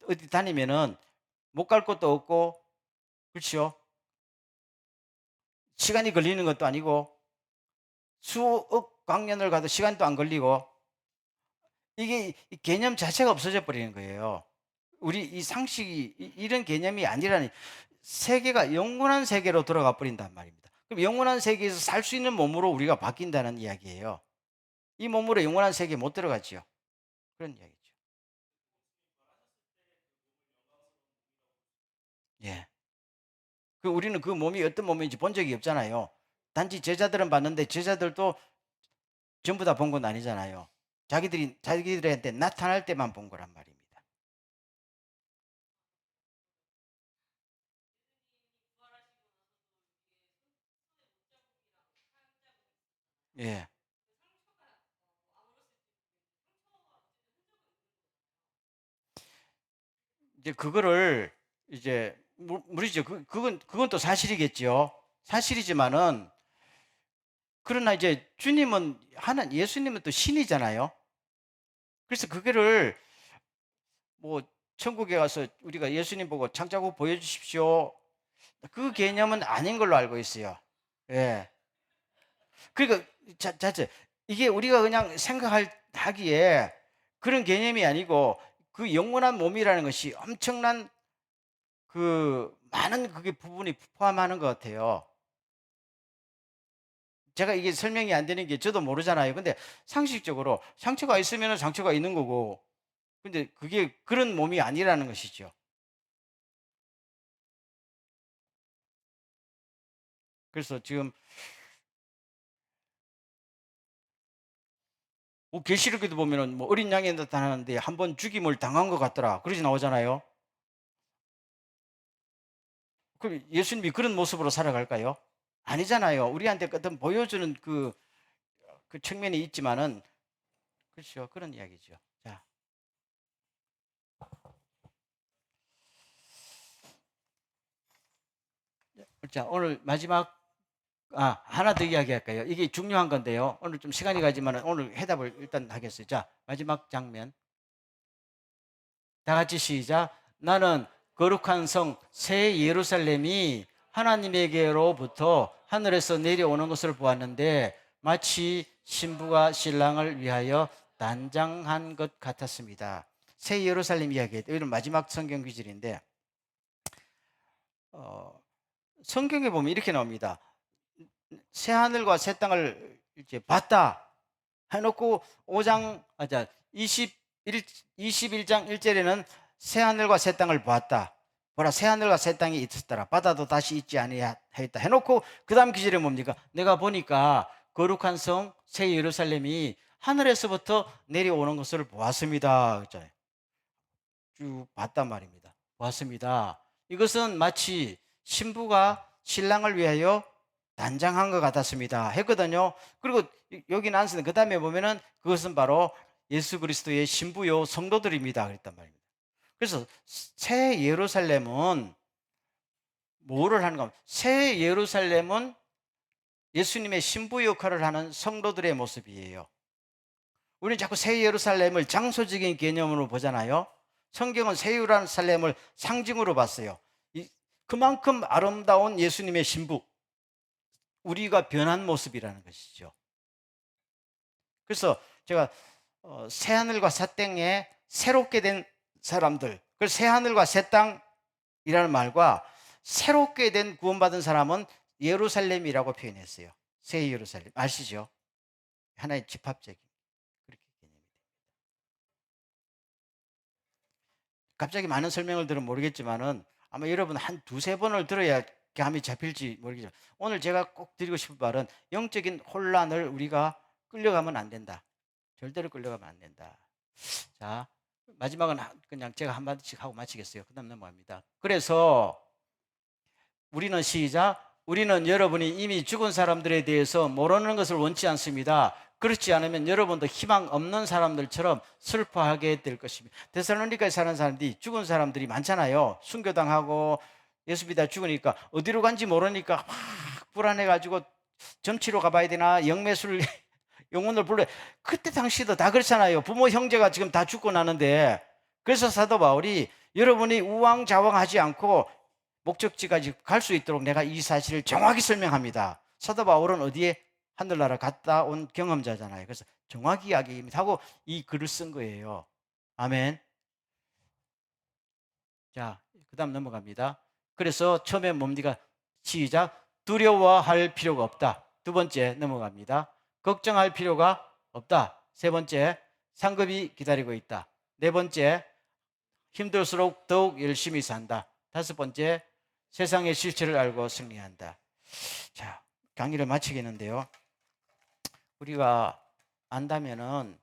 어디 다니면은 못 갈 곳도 없고 그렇죠? 시간이 걸리는 것도 아니고 수억 광년을 가도 시간도 안 걸리고 이게 개념 자체가 없어져 버리는 거예요. 우리 이 상식이 이런 개념이 아니라니 세계가 영원한 세계로 들어가 버린단 말입니다. 그럼 영원한 세계에서 살 수 있는 몸으로 우리가 바뀐다는 이야기예요. 이 몸으로 영원한 세계에 못 들어가지요. 그런 이야기죠. 예. 우리는 그 몸이 어떤 몸인지 본 적이 없잖아요. 단지 제자들은 봤는데 제자들도 전부 다 본 건 아니잖아요. 자기들한테 나타날 때만 본 거란 말입니다. 예. 이제 그거를 이제 무리죠. 그건 또 사실이겠죠. 사실이지만은 그러나 이제 주님은 예수님은 또 신이잖아요. 그래서 그거를 뭐 천국에 가서 우리가 예수님 보고 창자국 보여주십시오. 그 개념은 아닌 걸로 알고 있어요. 예. 그러니까 자체 이게 우리가 그냥 생각하기에 그런 개념이 아니고 그 영원한 몸이라는 것이 엄청난 많은 그게 부분이 포함하는 것 같아요. 제가 이게 설명이 안 되는 게 저도 모르잖아요. 근데 상식적으로 상처가 있으면 상처가 있는 거고 근데 그게 그런 몸이 아니라는 것이죠. 그래서 지금 계시록에도 보면은 뭐 어린 양이 나타나는데 한 번 죽임을 당한 것 같더라. 그러지 나오잖아요. 그럼 예수님이 그런 모습으로 살아갈까요? 아니잖아요. 우리한테 어떤 보여주는 그 측면이 있지만은, 그렇죠. 그런 이야기죠. 자, 자, 오늘 마지막, 하나 더 이야기할까요? 이게 중요한 건데요. 오늘 좀 시간이 가지만 오늘 해답을 일단 하겠어요. 자, 마지막 장면. 다 같이 시작. 나는 거룩한 성 새 예루살렘이 하나님에게로부터 하늘에서 내려오는 것을 보았는데 마치 신부가 신랑을 위하여 단장한 것 같았습니다. 새 예루살렘 이야기예요. 이건 마지막 성경 구절인데, 어, 성경에 보면 이렇게 나옵니다. 새 하늘과 새 땅을 이제 봤다 해놓고 5장, 자, 21장 1절에는 새 하늘과 새 땅을 보았다. 보라, 새 하늘과 새 땅이 있었더라. 바다도 다시 있지 아니하였다 해놓고 그 다음 기절에 뭡니까? 내가 보니까 거룩한 성 새 예루살렘이 하늘에서부터 내려오는 것을 보았습니다. 쭉 봤단 말입니다. 보았습니다. 이것은 마치 신부가 신랑을 위하여 단장한 것 같았습니다 했거든요. 그리고 여기 나왔는데 그 다음에 보면은 그것은 바로 예수 그리스도의 신부요 성도들입니다 그랬단 말입니다. 그래서 새 예루살렘은 뭐를 하는가? 새 예루살렘은 예수님의 신부 역할을 하는 성도들의 모습이에요. 우리는 자꾸 새 예루살렘을 장소적인 개념으로 보잖아요. 성경은 새 예루살렘을 상징으로 봤어요. 그만큼 아름다운 예수님의 신부, 우리가 변한 모습이라는 것이죠. 그래서 제가 새하늘과 새 땅에 새롭게 된 사람들, 그래서 새하늘과 새 땅이라는 말과 새롭게 된 구원받은 사람은 예루살렘이라고 표현했어요. 새 예루살렘 아시죠? 하나의 집합적인 그렇게 개념이 됩니다. 갑자기 많은 설명을 들으면 모르겠지만은 아마 여러분 한 두세 번을 들어야 감이 잡힐지 모르겠지만 오늘 제가 꼭 드리고 싶은 말은 영적인 혼란을 우리가 끌려가면 안 된다. 절대로 끌려가면 안 된다. 자, 마지막은 그냥 제가 한마디씩 하고 마치겠어요. 그 다음 넘어갑니다. 그래서 우리는 시작. 우리는 여러분이 이미 죽은 사람들에 대해서 모르는 것을 원치 않습니다. 그렇지 않으면 여러분도 희망 없는 사람들처럼 슬퍼하게 될 것입니다. 데살로니가에 사는 사람들이 죽은 사람들이 많잖아요. 순교당하고 예수 믿다 죽으니까 어디로 간지 모르니까 확 불안해가지고 점치러 가봐야 되나 영매술 영혼을 불러. 그때 당시도 다 그렇잖아요. 부모 형제가 지금 다 죽고 나는데. 그래서 사도 바울이 여러분이 우왕좌왕하지 않고 목적지까지 갈 수 있도록 내가 이 사실을 정확히 설명합니다. 사도 바울은 어디에 하늘나라 갔다 온 경험자잖아요. 그래서 정확히 이야기하고 이 글을 쓴 거예요. 아멘. 자, 그 다음 넘어갑니다. 그래서 처음에 뭡니까? 시작. 두려워할 필요가 없다. 두 번째 넘어갑니다. 걱정할 필요가 없다. 세 번째, 상급이 기다리고 있다. 네 번째, 힘들수록 더욱 열심히 산다. 다섯 번째, 세상의 실체를 알고 승리한다. 자, 강의를 마치겠는데요. 우리가 안다면은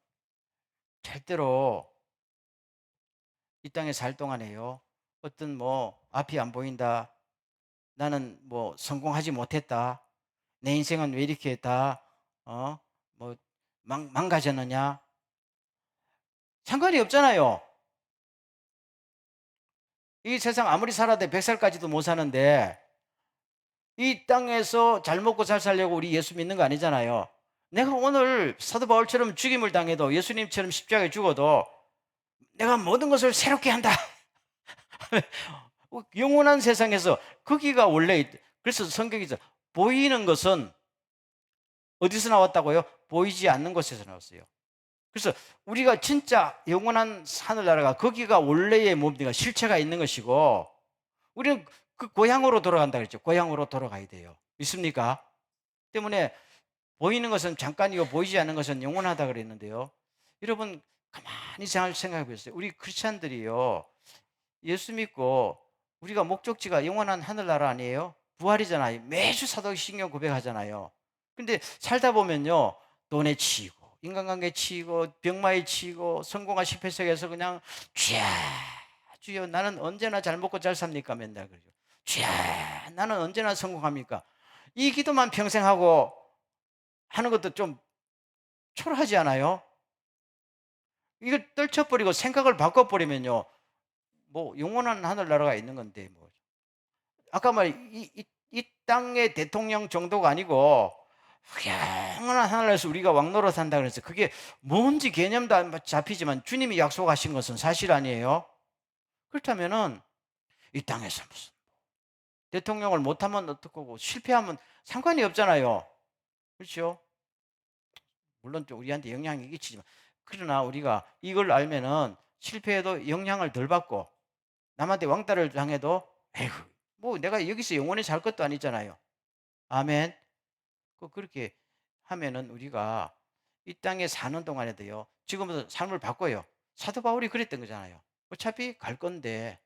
절대로 이 땅에 살 동안에요. 어떤 앞이 안 보인다. 나는 성공하지 못했다. 내 인생은 왜 이렇게 뭐 망가졌느냐? 상관이 없잖아요. 이 세상 아무리 살아도 100살까지도 못 사는데 이 땅에서 잘 먹고 잘 살려고 우리 예수 믿는 거 아니잖아요. 내가 오늘 사도 바울처럼 죽임을 당해도 예수님처럼 십자가에 죽어도 내가 모든 것을 새롭게 한다. 영원한 세상에서 거기가 원래 그래서 성경에서 보이는 것은 어디서 나왔다고요? 보이지 않는 곳에서 나왔어요. 그래서 우리가 진짜 영원한 하늘나라가 거기가 원래의 뭡니까? 실체가 있는 것이고 우리는 그 고향으로 돌아간다 그랬죠. 고향으로 돌아가야 돼요. 믿습니까? 때문에 보이는 것은 잠깐이고 보이지 않는 것은 영원하다 그랬는데요. 여러분 가만히 잘 생각해 보세요. 우리 크리스찬들이요. 예수 믿고 우리가 목적지가 영원한 하늘나라 아니에요? 부활이잖아요. 매주 사도신경 고백하잖아요. 근데 살다 보면요. 돈에 치이고 인간관계 치이고 병마에 치이고 성공과 실패 속에서 그냥 주야 주여 나는 언제나 잘 먹고 잘 삽니까? 맨날 그러죠. 주야 나는 언제나 성공합니까? 이 기도만 평생 하고 하는 것도 좀 초라하지 않아요? 이걸 떨쳐버리고 생각을 바꿔버리면요, 뭐 영원한 하늘나라가 있는 건데 뭐 아까 말 이 땅의 대통령 정도가 아니고 영원한 하늘에서 우리가 왕노릇 한다 그래서 그게 뭔지 개념도 안 잡히지만 주님이 약속하신 것은 사실 아니에요? 그렇다면은 이 땅에서 무슨 대통령을 못하면 어떡하고 실패하면 상관이 없잖아요. 그렇죠? 물론 좀 우리한테 영향이 끼치지만 그러나 우리가 이걸 알면은 실패해도 영향을 덜 받고 남한테 왕따를 당해도 에휴 뭐 내가 여기서 영원히 살 것도 아니잖아요. 아멘. 그렇게 하면은 우리가 이 땅에 사는 동안에도요. 지금부터 삶을 바꿔요. 사도 바울이 그랬던 거잖아요. 어차피 갈 건데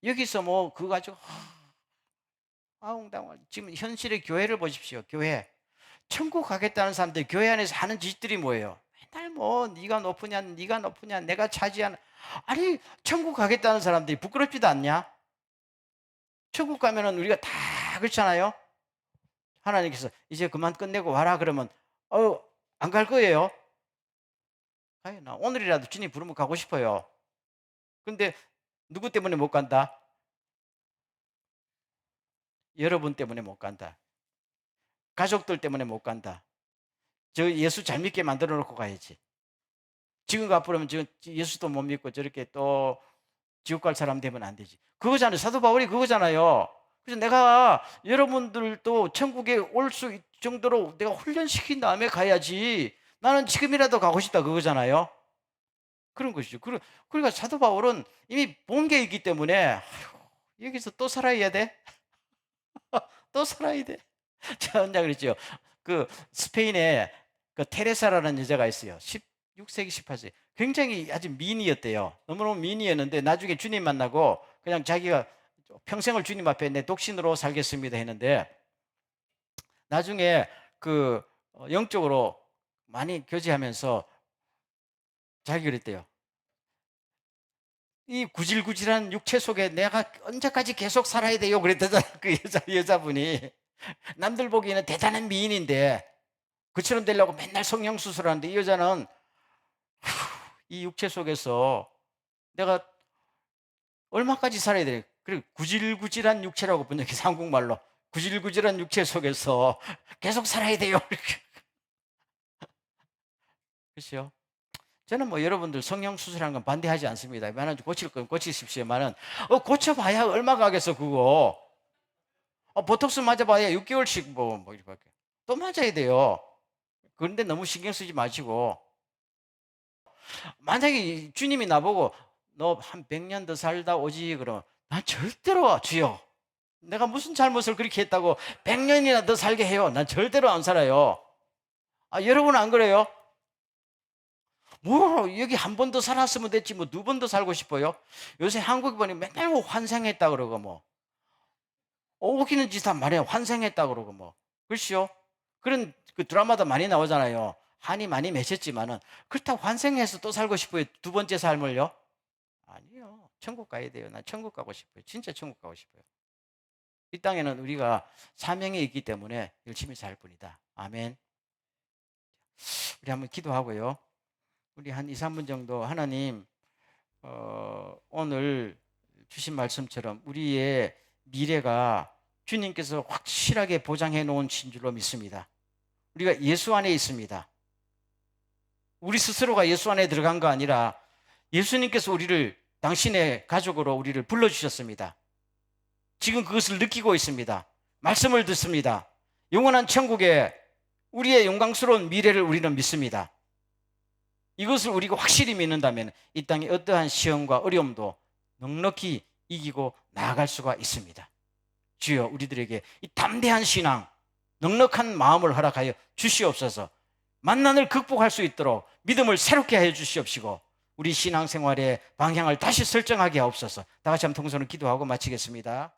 여기서 뭐 그거 가지고 아웅다웅 지금 현실의 교회를 보십시오. 교회. 천국 가겠다는 사람들 교회 안에서 하는 짓들이 뭐예요? 맨날 뭐 네가 높으냐 내가 차지하는 아니 천국 가겠다는 사람들이 부끄럽지도 않냐? 천국 가면은 우리가 다 그렇잖아요. 하나님께서 이제 그만 끝내고 와라 그러면 안 갈 거예요. 아니, 나 오늘이라도 주님 부르면 가고 싶어요. 근데 누구 때문에 못 간다? 여러분 때문에 못 간다. 가족들 때문에 못 간다. 저 예수 잘 믿게 만들어 놓고 가야지. 지금 앞으로는 지금 예수도 못 믿고 저렇게 또 지옥 갈 사람 되면 안 되지. 그거잖아요. 사도 바울이 그거잖아요. 그래서 내가 여러분들도 천국에 올 수 정도로 내가 훈련시킨 다음에 가야지. 나는 지금이라도 가고 싶다 그거잖아요. 그런 것이죠. 그러니까 사도 바울은 이미 본 게 있기 때문에 여기서 또 살아야 돼? 또 살아야 돼? 제가 언제 그랬죠. 그 스페인에 그 테레사라는 여자가 있어요. 16세기, 18세기. 굉장히 아주 미인이었대요. 너무너무 미인이었는데 나중에 주님 만나고 그냥 자기가 평생을 주님 앞에 내 독신으로 살겠습니다 했는데 나중에 그 영적으로 많이 교제하면서 자기 그랬대요. 이 구질구질한 육체 속에 내가 언제까지 계속 살아야 돼요? 그랬대요. 그 여자분이. 남들 보기에는 대단한 미인인데 그처럼 되려고 맨날 성형수술하는데 이 여자는 이 육체 속에서 내가 얼마까지 살아야 돼? 그리고 구질구질한 육체라고 번역해서 한국말로 구질구질한 육체 속에서 계속 살아야 돼요. 그렇죠? 저는 뭐 여러분들 성형수술하는 건 반대하지 않습니다. 만약 고칠 건 고치십시오만은 고쳐봐야 얼마 가겠어 그거. 보톡스 맞아봐야 6개월씩 뭐 이렇게 또 맞아야 돼요. 그런데 너무 신경 쓰지 마시고 만약에 주님이 나보고 너 한 100년 더 살다 오지 그러면 난 절대로 주여 내가 무슨 잘못을 그렇게 했다고 100년이나 더 살게 해요. 난 절대로 안 살아요. 여러분은 안 그래요? 뭐 여기 한 번 더 살았으면 됐지 뭐 2번 더 살고 싶어요? 요새 한국 보니 맨날 뭐 환생했다 그러고 뭐 웃기는 짓 한 말이에요. 환생했다 그러고 뭐 그렇죠? 그런 그 드라마도 많이 나오잖아요. 한이 많이 맺혔지만은 그렇다고 환생해서 또 살고 싶어요? 2번째 삶을요? 아니요. 천국 가야 돼요. 난 천국 가고 싶어요. 진짜 천국 가고 싶어요. 이 땅에는 우리가 사명이 있기 때문에 열심히 살 뿐이다. 아멘. 우리 한번 기도하고요. 우리 한 2, 3분 정도 하나님 오늘 주신 말씀처럼 우리의 미래가 주님께서 확실하게 보장해 놓은 줄로 믿습니다. 우리가 예수 안에 있습니다. 우리 스스로가 예수 안에 들어간 거 아니라 예수님께서 우리를 당신의 가족으로 우리를 불러주셨습니다. 지금 그것을 느끼고 있습니다. 말씀을 듣습니다. 영원한 천국에 우리의 영광스러운 미래를 우리는 믿습니다. 이것을 우리가 확실히 믿는다면 이 땅의 어떠한 시험과 어려움도 넉넉히 이기고 나아갈 수가 있습니다. 주여 우리들에게 이 담대한 신앙, 넉넉한 마음을 허락하여 주시옵소서. 만난을 극복할 수 있도록 믿음을 새롭게 하여 주시옵시고 우리 신앙생활의 방향을 다시 설정하게 하옵소서. 다 같이 한번 통성으로 기도하고 마치겠습니다.